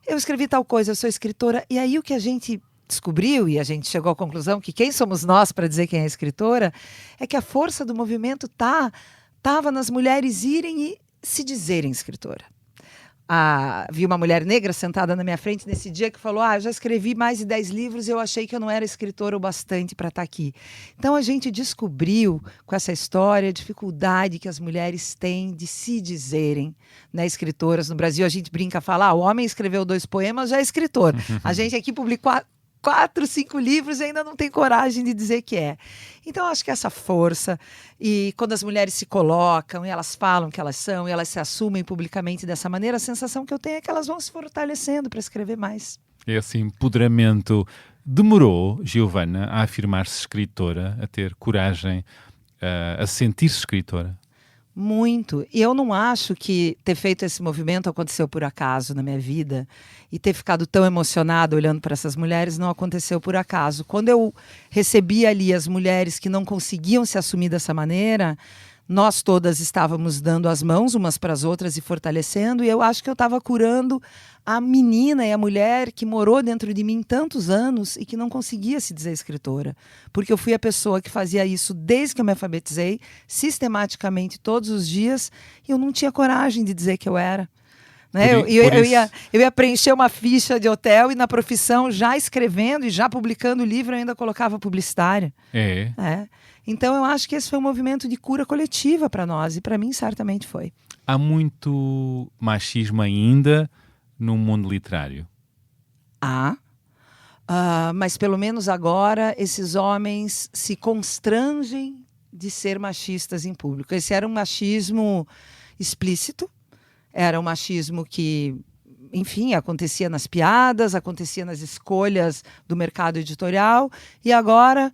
eu escrevi tal coisa, eu sou escritora. E aí o que a gente descobriu, e a gente chegou à conclusão que quem somos nós para dizer quem é escritora, é que a força do movimento estava nas mulheres irem e se dizerem escritora. Vi uma mulher negra sentada na minha frente nesse dia que falou: eu já escrevi mais de 10 livros e eu achei que eu não era escritora o bastante para estar aqui. Então a gente descobriu com essa história a dificuldade que as mulheres têm de se dizerem, né, escritoras. No Brasil a gente brinca, fala: o homem escreveu 2 poemas, já é escritor. A gente aqui publicou 4, 5 livros e ainda não tem coragem de dizer que é. Então, acho que essa força, e quando as mulheres se colocam, e elas falam que elas são, e elas se assumem publicamente dessa maneira, a sensação que eu tenho é que elas vão se fortalecendo para escrever mais. Esse empoderamento demorou, Giovana, a afirmar-se escritora, a ter coragem, a sentir-se escritora? Muito. E eu não acho que ter feito esse movimento aconteceu por acaso na minha vida, e ter ficado tão emocionada olhando para essas mulheres não aconteceu por acaso. Quando eu recebi ali as mulheres que não conseguiam se assumir dessa maneira, nós todas estávamos dando as mãos umas para as outras e fortalecendo, e eu acho que eu estava curando a menina e a mulher que morou dentro de mim tantos anos e que não conseguia se dizer escritora. Porque eu fui a pessoa que fazia isso desde que eu me alfabetizei, sistematicamente, todos os dias, e eu não tinha coragem de dizer que eu era. Né? Eu ia preencher uma ficha de hotel e na profissão, já escrevendo e já publicando o livro, eu ainda colocava publicitária. É. Então eu acho que esse foi um movimento de cura coletiva para nós, e para mim certamente foi. Há muito machismo ainda no mundo literário? Mas pelo menos agora esses homens se constrangem de ser machistas em público. Esse era um machismo explícito, era um machismo que, enfim, acontecia nas piadas, acontecia nas escolhas do mercado editorial, e agora,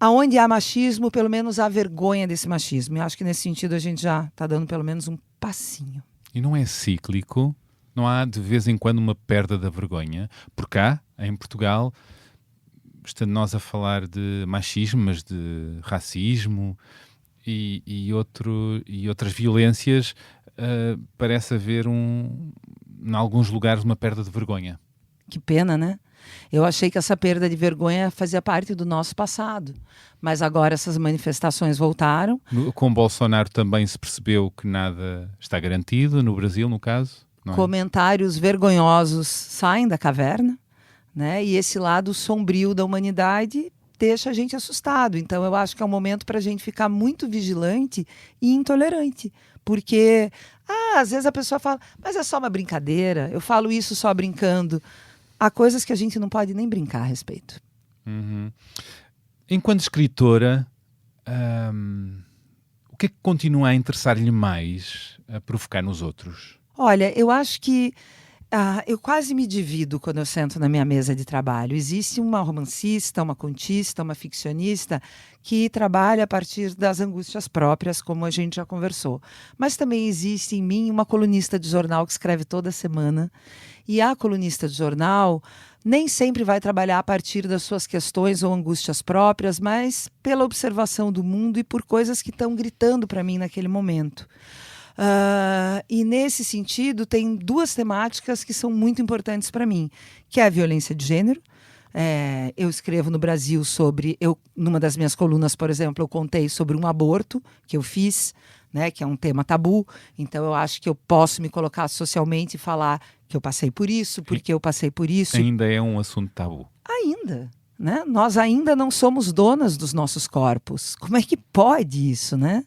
aonde há machismo, pelo menos há vergonha desse machismo. E acho que nesse sentido a gente já está dando pelo menos um passinho. E não é cíclico? Não há de vez em quando uma perda da vergonha? Por cá, em Portugal, estando nós a falar de machismo, mas de racismo e outras violências, parece haver em alguns lugares uma perda de vergonha. Que pena, né? Eu achei que essa perda de vergonha fazia parte do nosso passado, mas agora essas manifestações voltaram. Com Bolsonaro também se percebeu que nada está garantido, no Brasil, no caso. Não é? Comentários vergonhosos saem da caverna, né? E esse lado sombrio da humanidade deixa a gente assustado. Então eu acho que é um momento para a gente ficar muito vigilante e intolerante, porque às vezes a pessoa fala, mas é só uma brincadeira, eu falo isso só brincando. Há coisas que a gente não pode nem brincar a respeito. Uhum. Enquanto escritora, o que é que continua a interessar-lhe mais a provocar nos outros? Olha, eu acho que eu quase me divido quando eu sento na minha mesa de trabalho. Existe uma romancista, uma contista, uma ficcionista que trabalha a partir das angústias próprias, como a gente já conversou. Mas também existe em mim uma colunista de jornal que escreve toda semana. E a colunista de jornal nem sempre vai trabalhar a partir das suas questões ou angústias próprias, mas pela observação do mundo e por coisas que estão gritando para mim naquele momento. E nesse sentido tem 2 temáticas que são muito importantes para mim, que é a violência de gênero. Eu escrevo no Brasil sobre, numa das minhas colunas, por exemplo, eu contei sobre um aborto que eu fiz, né, que é um tema tabu. Então eu acho que eu posso me colocar socialmente e falar que eu passei por isso, porque eu passei por isso. Ainda é um assunto tabu. Ainda, né? Nós ainda não somos donas dos nossos corpos. Como é que pode isso, né?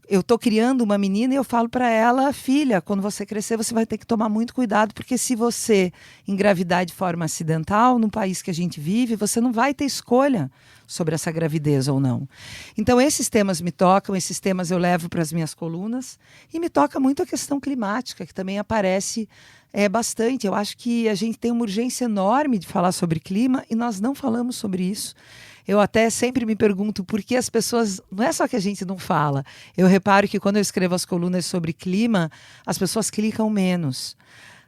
Eu estou criando uma menina e eu falo para ela, filha, quando você crescer você vai ter que tomar muito cuidado, porque se você engravidar de forma acidental, no país que a gente vive, você não vai ter escolha sobre essa gravidez ou não. Então esses temas me tocam, esses temas eu levo para as minhas colunas, e me toca muito a questão climática, que também aparece bastante. Eu acho que a gente tem uma urgência enorme de falar sobre clima e nós não falamos sobre isso. Eu até sempre me pergunto por que as pessoas... Não é só que a gente não fala. Eu reparo que quando eu escrevo as colunas sobre clima, as pessoas clicam menos.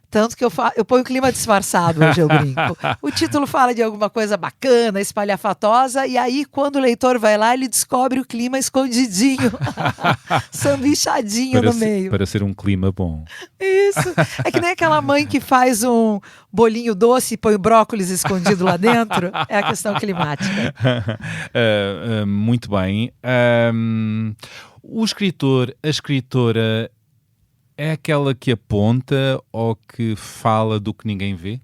Tanto que eu ponho o clima disfarçado, hoje eu brinco. O título fala de alguma coisa bacana, espalhafatosa, e aí quando o leitor vai lá, ele descobre o clima escondidinho, sanduichadinho no meio. Para ser um clima bom. Isso. É que nem aquela mãe que faz um bolinho doce e põe o brócolis escondido lá dentro. É a questão climática. Muito bem. O escritor, a escritora, é aquela que aponta ou que fala do que ninguém vê?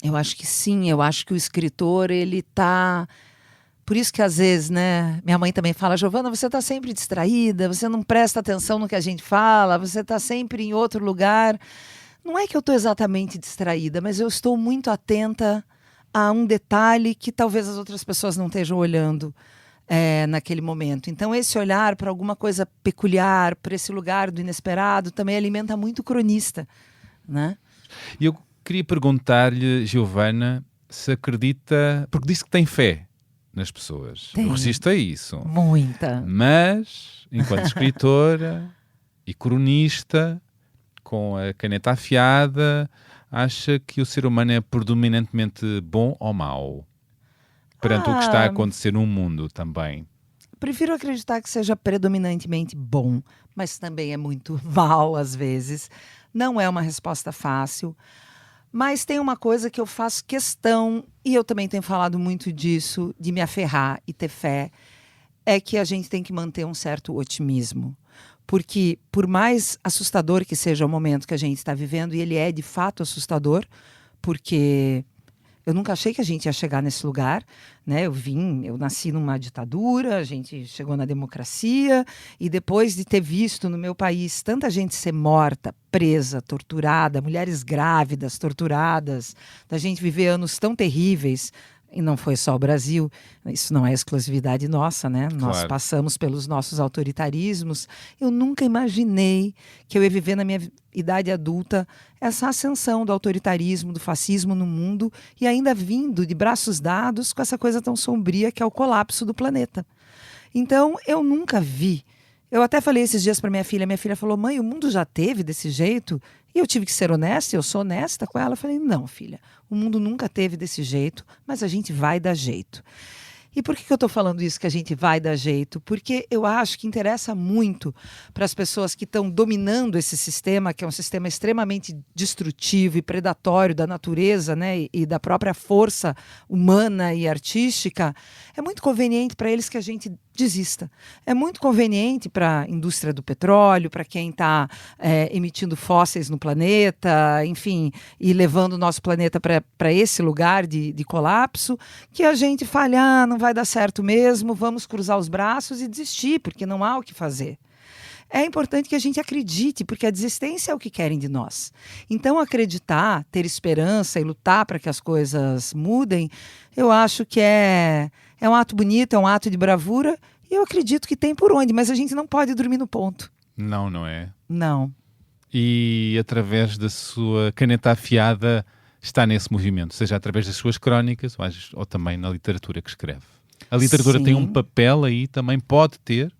Eu acho que sim, eu acho que o escritor, ele tá... Por isso que às vezes, né, minha mãe também fala, Giovana, você tá sempre distraída, você não presta atenção no que a gente fala, você tá sempre em outro lugar. Não é que eu tô exatamente distraída, mas eu estou muito atenta a um detalhe que talvez as outras pessoas não estejam olhando naquele momento. Então esse olhar para alguma coisa peculiar, para esse lugar do inesperado, também alimenta muito o cronista, né? E eu queria perguntar-lhe, Giovana, se acredita, porque disse que tem fé nas pessoas. Tem. Eu resisto a isso. Muita. Mas, enquanto escritora e cronista, com a caneta afiada, acha que o ser humano é predominantemente bom ou mau? Perante o que está a acontecer no mundo também. Prefiro acreditar que seja predominantemente bom, mas também é muito mal às vezes. Não é uma resposta fácil. Mas tem uma coisa que eu faço questão, e eu também tenho falado muito disso, de me aferrar e ter fé, é que a gente tem que manter um certo otimismo. Porque por mais assustador que seja o momento que a gente está vivendo, e ele é de fato assustador, porque eu nunca achei que a gente ia chegar nesse lugar, né? Eu nasci numa ditadura, a gente chegou na democracia, e depois de ter visto no meu país tanta gente ser morta, presa, torturada, mulheres grávidas, torturadas, da gente viver anos tão terríveis, e não foi só o Brasil, isso não é exclusividade nossa, né? Claro. Nós passamos pelos nossos autoritarismos. Eu nunca imaginei que eu ia viver na minha idade adulta essa ascensão do autoritarismo, do fascismo no mundo, e ainda vindo de braços dados com essa coisa tão sombria que é o colapso do planeta. Então, eu nunca vi. Eu até falei esses dias para minha filha falou, mãe, o mundo já teve desse jeito? E eu tive que ser honesta, eu sou honesta com ela. Eu falei, não, filha, o mundo nunca teve desse jeito, mas a gente vai dar jeito. E por que eu estou falando isso, que a gente vai dar jeito? Porque eu acho que interessa muito para as pessoas que estão dominando esse sistema, que é um sistema extremamente destrutivo e predatório da natureza, né, e da própria força humana e artística. É muito conveniente para eles que a gente desista. É muito conveniente para a indústria do petróleo, para quem está emitindo fósseis no planeta, enfim, e levando o nosso planeta para esse lugar de colapso, que a gente fale, não vai dar certo mesmo, vamos cruzar os braços e desistir, porque não há o que fazer. É importante que a gente acredite, porque a desistência é o que querem de nós. Então, acreditar, ter esperança e lutar para que as coisas mudem, eu acho que é um ato bonito, é um ato de bravura, e eu acredito que tem por onde, mas a gente não pode dormir no ponto. Não, não é? Não. E através da sua caneta afiada está nesse movimento, seja através das suas crónicas ou também na literatura que escreve. A literatura tem um papel aí, também pode ter?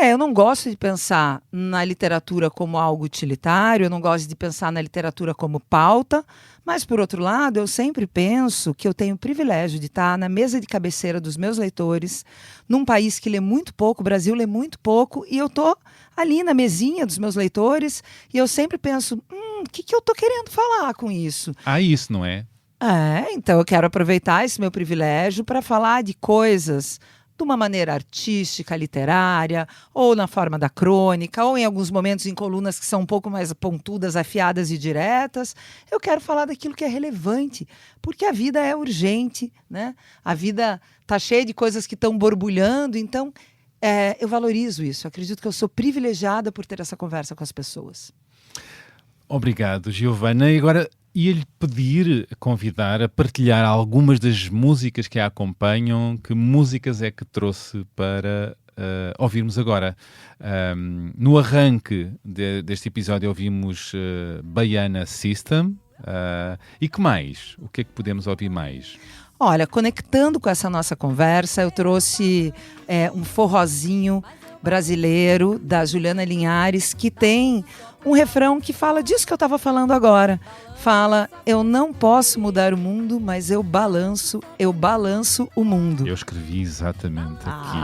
Eu não gosto de pensar na literatura como algo utilitário, eu não gosto de pensar na literatura como pauta, mas, por outro lado, eu sempre penso que eu tenho o privilégio de estar na mesa de cabeceira dos meus leitores, num país que lê muito pouco, o Brasil lê muito pouco, e eu estou ali na mesinha dos meus leitores, e eu sempre penso, o que eu estou querendo falar com isso? Isso, não é? Então eu quero aproveitar esse meu privilégio para falar de coisas de uma maneira artística, literária, ou na forma da crônica, ou em alguns momentos em colunas que são um pouco mais pontudas, afiadas e diretas. Eu quero falar daquilo que é relevante, porque a vida é urgente, né? A vida está cheia de coisas que estão borbulhando, então eu valorizo isso. Eu acredito que eu sou privilegiada por ter essa conversa com as pessoas. Obrigado, Giovana. E agora ia-lhe pedir, convidar a partilhar algumas das músicas que a acompanham. Que músicas é que trouxe para ouvirmos agora? No arranque deste episódio ouvimos Baiana System. E que mais? O que é que podemos ouvir mais? Olha, conectando com essa nossa conversa, eu trouxe um forrozinho brasileiro, da Juliana Linhares, que tem um refrão que fala disso que eu estava falando agora. Fala, eu não posso mudar o mundo, mas eu balanço o mundo. Eu escrevi exatamente aqui.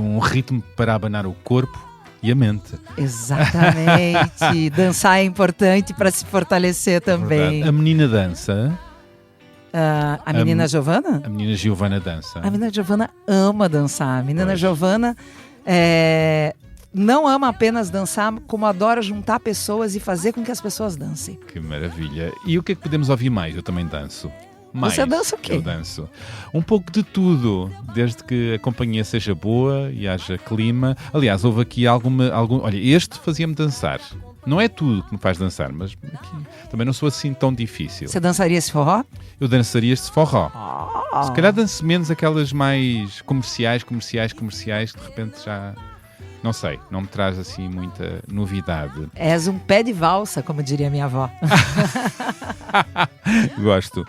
Um ritmo para abanar o corpo e a mente. Exatamente. Dançar é importante para se fortalecer também. Verdade. A menina dança. A menina Giovana? A menina Giovana dança. A menina Giovana ama dançar. A menina Giovana não ama apenas dançar, como adora juntar pessoas e fazer com que as pessoas dancem. Que maravilha. E o que é que podemos ouvir mais? Eu também danço. Você dança o quê? Eu danço. Um pouco de tudo, desde que a companhia seja boa e haja clima. Aliás, houve aqui algum... Olha, este fazia-me dançar. Não é tudo que me faz dançar, mas aqui também não sou assim tão difícil. Você dançaria esse forró? Eu dançaria este forró. Se calhar danço menos aquelas mais comerciais, que de repente já... Não sei, não me traz assim muita novidade. És um pé de valsa, como diria minha avó. Gosto.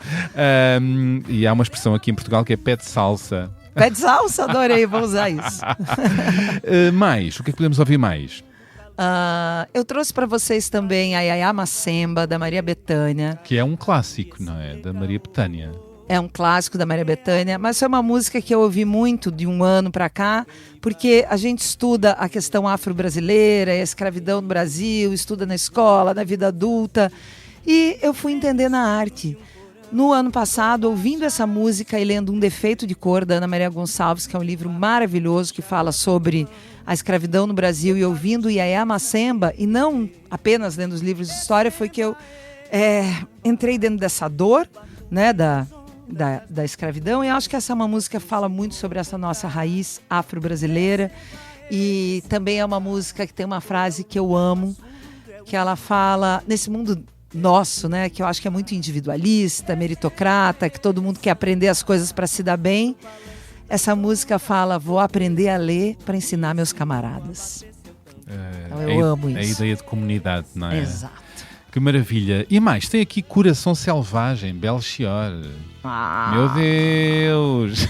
E há uma expressão aqui em Portugal que é pé de salsa. Pé de salsa, adorei, vou usar isso. Mais, o que é que podemos ouvir mais? Eu trouxe para vocês também a Yaya Macemba, da Maria Bethânia. Que é um clássico, não é? Da Maria Bethânia. É um clássico da Maria Bethânia, mas foi uma música que eu ouvi muito de um ano para cá, porque a gente estuda a questão afro-brasileira, a escravidão no Brasil, estuda na escola, na vida adulta, e eu fui entender na arte. No ano passado, ouvindo essa música e lendo Um Defeito de Cor, da Ana Maria Gonçalves, que é um livro maravilhoso que fala sobre a escravidão no Brasil, e ouvindo Yaya Macemba, e não apenas lendo os livros de história, foi que eu entrei dentro dessa dor, né, da escravidão, e acho que essa é uma música que fala muito sobre essa nossa raiz afro-brasileira, e também é uma música que tem uma frase que eu amo, que ela fala, nesse mundo nosso, né, que eu acho que é muito individualista, meritocrata, que todo mundo quer aprender as coisas para se dar bem, essa música fala, vou aprender a ler para ensinar meus camaradas. Então eu amo isso. É a ideia de comunidade, não é? Exato. Que maravilha. E mais, tem aqui Coração Selvagem, Belchior. Meu Deus!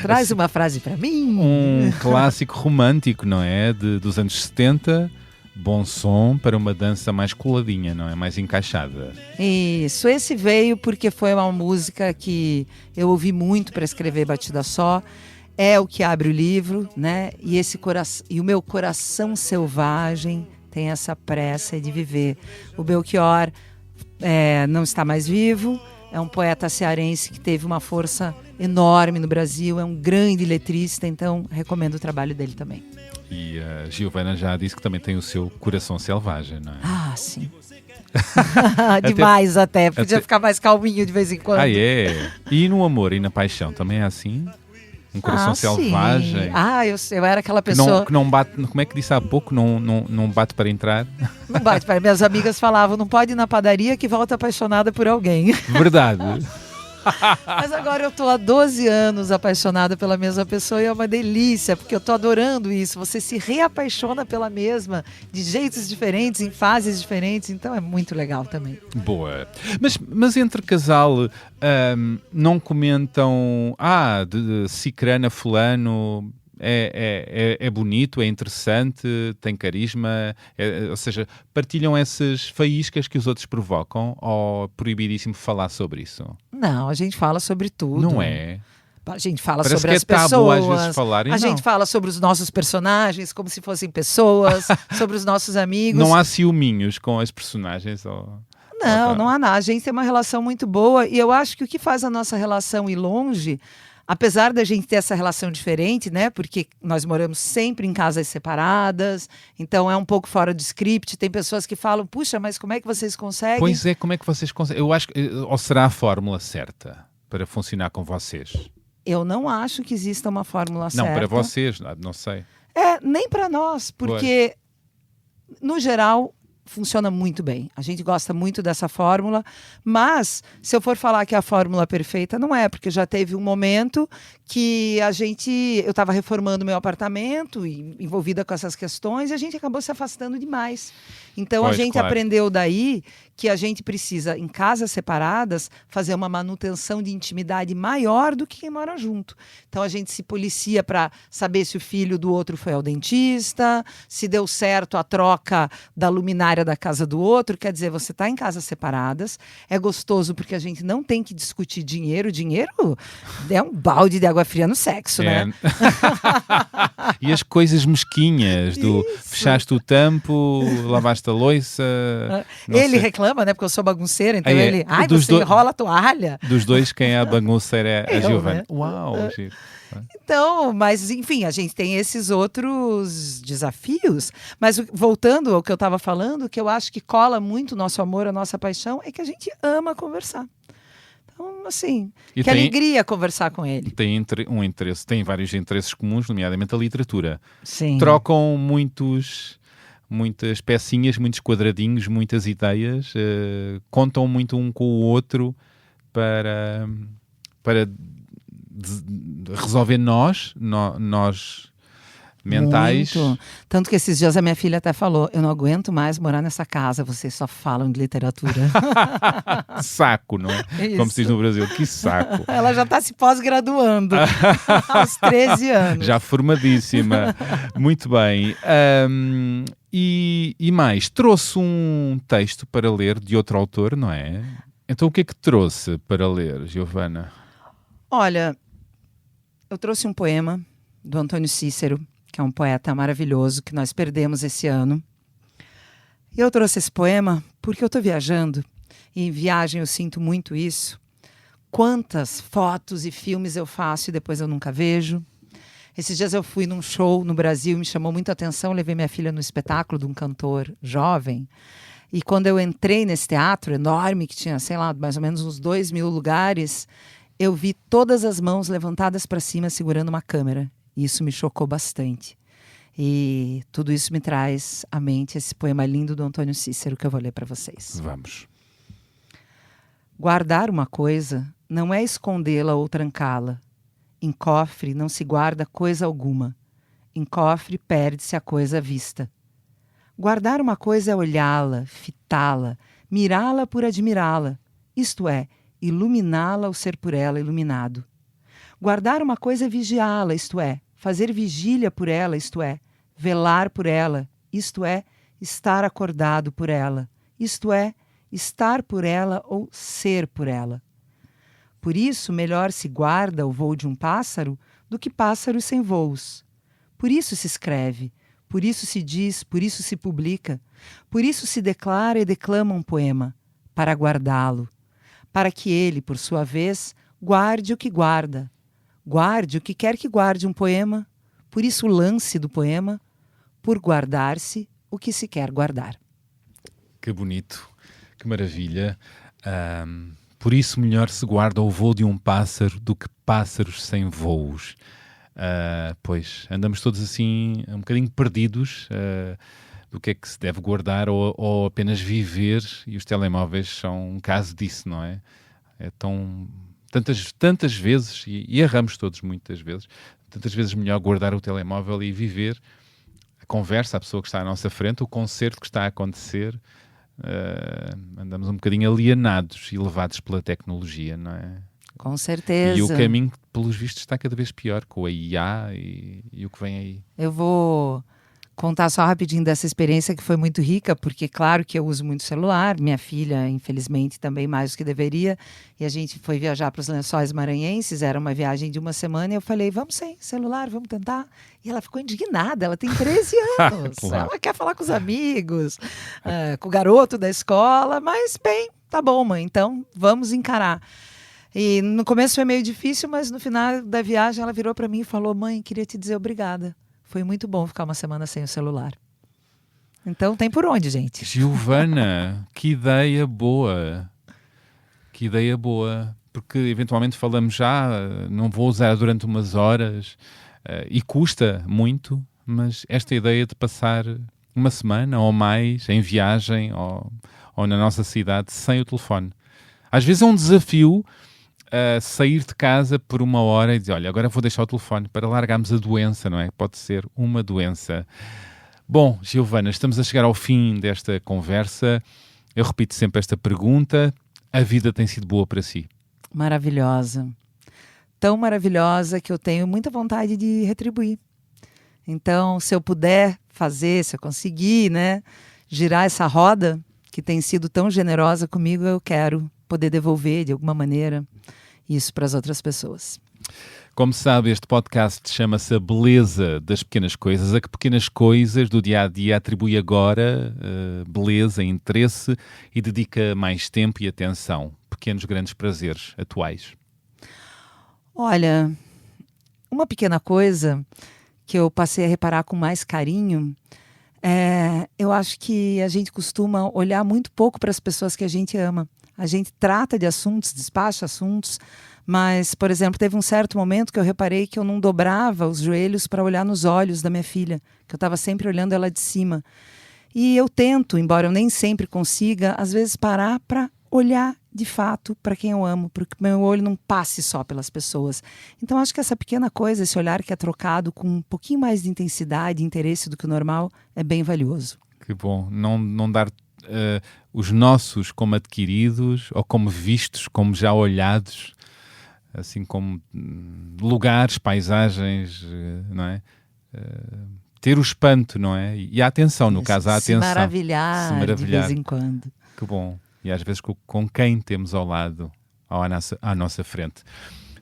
Traz uma frase para mim. Um clássico romântico, não é? Dos anos 70. Bom som para uma dança mais coladinha, não é? Mais encaixada. Isso. Esse veio porque foi uma música que eu ouvi muito para escrever Batida Só. É o que abre o livro, né? E o meu coração selvagem tem essa pressa de viver. O Belchior não está mais vivo, é um poeta cearense que teve uma força enorme no Brasil, é um grande letrista, então recomendo o trabalho dele também. E a Giovana já disse que também tem o seu coração selvagem, não é? Ah, sim. Demais até. Podia ficar mais calminho de vez em quando. Ah, é? E no amor e na paixão também é assim? Um coração selvagem? Sim. Eu era aquela pessoa... Que não bate, como é que disse há pouco? Não bate para entrar? Não bate para... Minhas amigas falavam, não pode ir na padaria que volta apaixonada por alguém. Verdade. Mas agora eu tô há 12 anos apaixonada pela mesma pessoa e é uma delícia, porque eu tô adorando isso. Você se reapaixona pela mesma, de jeitos diferentes, em fases diferentes, então é muito legal também. Boa. Mas entre casal, não comentam, de cicrana fulano... É bonito, é interessante, tem carisma, ou seja, partilham essas faíscas que os outros provocam, ou proibidíssimo falar sobre isso? Não, a gente fala sobre tudo. Não é? A gente fala Parece sobre as tabu, pessoas, às vezes, falarem, a gente fala sobre os nossos personagens como se fossem pessoas, sobre os nossos amigos. Não há ciúminhos com as personagens? Não há nada. A gente tem uma relação muito boa e eu acho que o que faz a nossa relação ir longe... Apesar da gente ter essa relação diferente, né? Porque nós moramos sempre em casas separadas, então é um pouco fora do script. Tem pessoas que falam, puxa, mas como é que vocês conseguem? Pois é, como é que vocês conseguem? Eu acho que, ou será a fórmula certa para funcionar com vocês? Eu não acho que exista uma fórmula certa. Não, para vocês, não sei. Nem para nós, porque, no geral, funciona muito bem. A gente gosta muito dessa fórmula, mas se eu for falar que é a fórmula perfeita, não é, porque já teve um momento que eu estava reformando meu apartamento e envolvida com essas questões e a gente acabou se afastando demais. Então a gente aprendeu daí que a gente precisa, em casas separadas, fazer uma manutenção de intimidade maior do que quem mora junto. Então a gente se policia para saber se o filho do outro foi ao dentista, se deu certo a troca da luminária da casa do outro. Quer dizer, você está em casas separadas, é gostoso porque a gente não tem que discutir dinheiro. Dinheiro é um balde de água fria no sexo, né? E as coisas mesquinhas do fechaste o tampo, lavaste a louça. Ele reclama, né? Porque eu sou bagunceira, então ele... você enrola a toalha. Dos dois, quem é a bagunceira é a Giovana. Né? Uau, Giro. Então, mas enfim, a gente tem esses outros desafios. Mas voltando ao que eu estava falando, que eu acho que cola muito o nosso amor, a nossa paixão, é que a gente ama conversar. Então, assim, que alegria conversar com ele. Tem tem vários interesses comuns, nomeadamente a literatura. Sim. Trocam muitas pecinhas, muitos quadradinhos, muitas ideias, contam muito um com o outro para resolver nós mentais. Muito. Tanto que esses dias a minha filha até falou, eu não aguento mais morar nessa casa, vocês só falam de literatura. Saco, não é? Isso. Como se diz no Brasil, que saco. Ela já está se pós-graduando aos 13 anos. Já formadíssima. Muito bem. E mais, trouxe um texto para ler de outro autor, não é? Então o que é que trouxe para ler, Giovana? Olha, eu trouxe um poema do Antônio Cícero, que é um poeta maravilhoso que nós perdemos esse ano. E eu trouxe esse poema porque eu estou viajando, e em viagem eu sinto muito isso. Quantas fotos e filmes eu faço e depois eu nunca vejo. Esses dias eu fui num show no Brasil, me chamou muita atenção, levei minha filha no espetáculo de um cantor jovem. E quando eu entrei nesse teatro enorme, que tinha, sei lá, mais ou menos uns 2.000 lugares, eu vi todas as mãos levantadas para cima segurando uma câmera. E isso me chocou bastante. E tudo isso me traz à mente esse poema lindo do Antônio Cícero que eu vou ler para vocês. Vamos. Guardar uma coisa não é escondê-la ou trancá-la. Em cofre não se guarda coisa alguma. Em cofre perde-se a coisa à vista. Guardar uma coisa é olhá-la, fitá-la, mirá-la por admirá-la. Isto é, iluminá-la ou ser por ela iluminado. Guardar uma coisa é vigiá-la, isto é, fazer vigília por ela, isto é, velar por ela, isto é, estar acordado por ela, isto é, estar por ela ou ser por ela. Por isso, melhor se guarda o voo de um pássaro do que pássaros sem voos. Por isso se escreve, por isso se diz, por isso se publica, por isso se declara e declama um poema, para guardá-lo, para que ele, por sua vez, guarde o que guarda. Guarde o que quer que guarde um poema, por isso o lance do poema, por guardar-se o que se quer guardar. Que bonito, que maravilha. Por isso melhor se guarda o voo de um pássaro do que pássaros sem voos. Pois, andamos todos assim um bocadinho perdidos do que é que se deve guardar ou apenas viver, e os telemóveis são um caso disso, não é? Tantas vezes, e erramos todos muitas vezes, tantas vezes melhor guardar o telemóvel e viver a conversa, a pessoa que está à nossa frente, o concerto que está a acontecer. Andamos um bocadinho alienados e levados pela tecnologia, não é? Com certeza. E o caminho, pelos vistos, está cada vez pior com a IA e o que vem aí. Eu vou contar só rapidinho dessa experiência que foi muito rica, porque claro que eu uso muito celular, minha filha, infelizmente, também mais do que deveria, e a gente foi viajar para os Lençóis Maranhenses, era uma viagem de uma semana, e eu falei, vamos sem celular, vamos tentar. E ela ficou indignada, ela tem 13 anos, Claro. Ela quer falar com os amigos, com o garoto da escola, mas bem, tá bom, mãe, então vamos encarar. E no começo foi meio difícil, mas no final da viagem ela virou para mim e falou, mãe, queria te dizer obrigada. Foi muito bom ficar uma semana sem o celular. Então tem por onde, gente. Giovana, que ideia boa. Que ideia boa. Porque eventualmente falamos não vou usar durante umas horas e custa muito, mas esta ideia de passar uma semana ou mais em viagem ou na nossa cidade sem o telefone. Às vezes é um desafio sair de casa por uma hora e dizer, olha, agora vou deixar o telefone para largarmos a doença, não é? Pode ser uma doença. Bom, Giovana, estamos a chegar ao fim desta conversa. Eu repito sempre esta pergunta. A vida tem sido boa para si? Maravilhosa. Tão maravilhosa que eu tenho muita vontade de retribuir. Então, se eu puder fazer, se eu conseguir, né, girar essa roda que tem sido tão generosa comigo, eu quero poder devolver de alguma maneira isso para as outras pessoas. Como sabe, este podcast chama-se A Beleza das Pequenas Coisas. A que pequenas coisas do dia-a-dia atribui agora beleza, interesse e dedica mais tempo e atenção? Pequenos grandes prazeres atuais. Olha, uma pequena coisa que eu passei a reparar com mais carinho, eu acho que a gente costuma olhar muito pouco para as pessoas que a gente ama. A gente trata de assuntos, despacha assuntos, mas, por exemplo, teve um certo momento que eu reparei que eu não dobrava os joelhos para olhar nos olhos da minha filha, que eu estava sempre olhando ela de cima. E eu tento, embora eu nem sempre consiga, às vezes parar para olhar de fato para quem eu amo, porque meu olho não passe só pelas pessoas. Então acho que essa pequena coisa, esse olhar que é trocado com um pouquinho mais de intensidade e interesse do que o normal, é bem valioso. Que bom, não dar os nossos como adquiridos ou como vistos, como já olhados, assim como lugares, paisagens, não é? Ter o espanto, não é? E a atenção, no caso, a atenção. Se maravilhar de vez em quando. Que bom. E às vezes com quem temos ao lado, à nossa frente.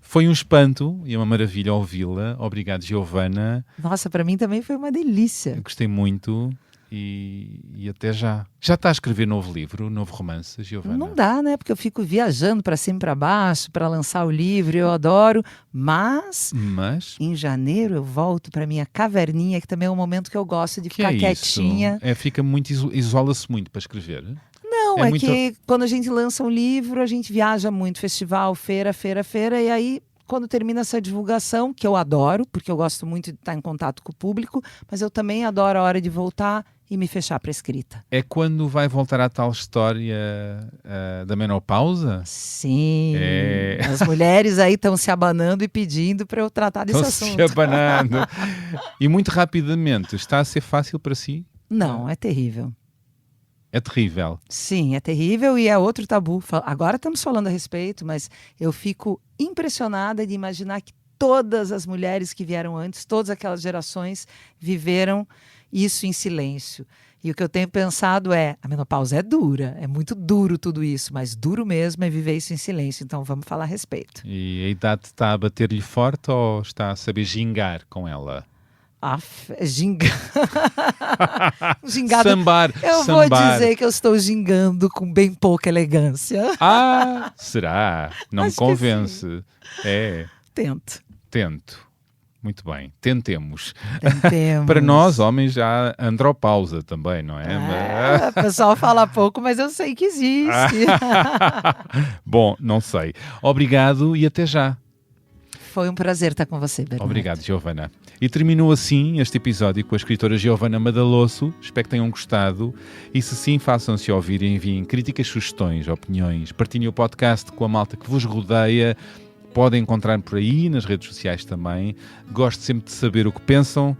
Foi um espanto e uma maravilha ouvi-la. Obrigado, Giovana. Nossa, para mim também foi uma delícia. Eu gostei muito e até já. Já está a escrever novo livro, novo romance, Giovana? Não dá, né? Porque eu fico viajando para cima e para baixo para lançar o livro, eu adoro. Mas em janeiro eu volto para minha caverninha, que também é um momento que eu gosto de ficar quietinha. Fica muito, isola-se muito para escrever? Não, é que quando a gente lança um livro, a gente viaja muito, festival, feira, e aí quando termina essa divulgação, que eu adoro, porque eu gosto muito de estar em contato com o público, mas eu também adoro a hora de voltar e me fechar para a escrita. É quando vai voltar à tal história da menopausa? Sim, as mulheres aí estão se abanando e pedindo para eu tratar desse assunto. Estão se abanando. E muito rapidamente, está a ser fácil para si? Não, é terrível. É terrível. Sim, é terrível e é outro tabu. Agora estamos falando a respeito, mas eu fico impressionada de imaginar que todas as mulheres que vieram antes, todas aquelas gerações, viveram isso em silêncio. E o que eu tenho pensado a menopausa é dura, é muito duro tudo isso, mas duro mesmo é viver isso em silêncio. Então vamos falar a respeito. E a idade está a bater-lhe forte ou está a saber gingar com ela? Gingado. Sambar. Vou dizer que eu estou gingando com bem pouca elegância. Será? Não me convence. Tento. Muito bem. Tentemos. Para nós, homens, já há andropausa também, não é? O pessoal fala pouco, mas eu sei que existe. Bom, não sei. Obrigado e até já. Foi um prazer estar com você, Bernardo. Obrigado, Giovana. E terminou assim este episódio com a escritora Giovana Madalosso. Espero que tenham gostado. E se sim, façam-se ouvir e enviem críticas, sugestões, opiniões. Partilhem o podcast com a malta que vos rodeia. Podem encontrar por aí, nas redes sociais também. Gosto sempre de saber o que pensam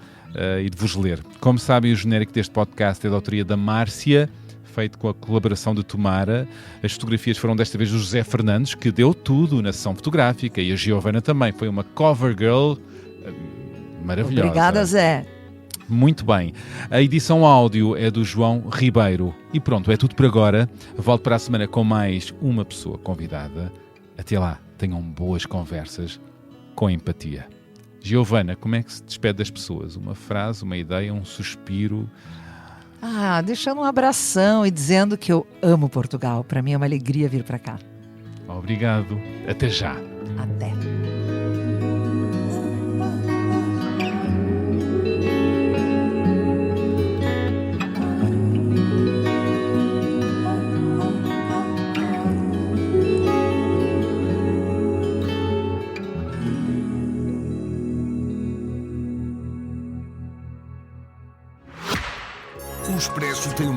e de vos ler. Como sabem, o genérico deste podcast é da autoria da Márcia, feito com a colaboração de Tomara. As fotografias foram desta vez do José Fernandes, que deu tudo na sessão fotográfica, e a Giovana também. Foi uma cover girl maravilhosa. Obrigada, Zé. Muito bem. A edição áudio é do João Ribeiro. E pronto, é tudo por agora. Volto para a semana com mais uma pessoa convidada. Até lá, tenham boas conversas com empatia. Giovana, como é que se despede das pessoas? Uma frase, uma ideia, um suspiro? Deixando um abração e dizendo que eu amo Portugal. Para mim é uma alegria vir para cá. Obrigado. Até já. Até.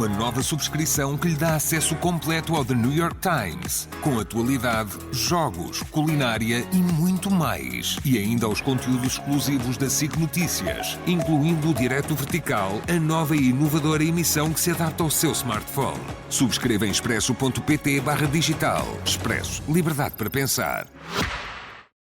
uma nova subscrição que lhe dá acesso completo ao The New York Times, com atualidade, jogos, culinária e muito mais. E ainda aos conteúdos exclusivos da SIC Notícias, incluindo o Direto Vertical, a nova e inovadora emissão que se adapta ao seu smartphone. Subscreva em expresso.pt/digital. Expresso. Liberdade para pensar.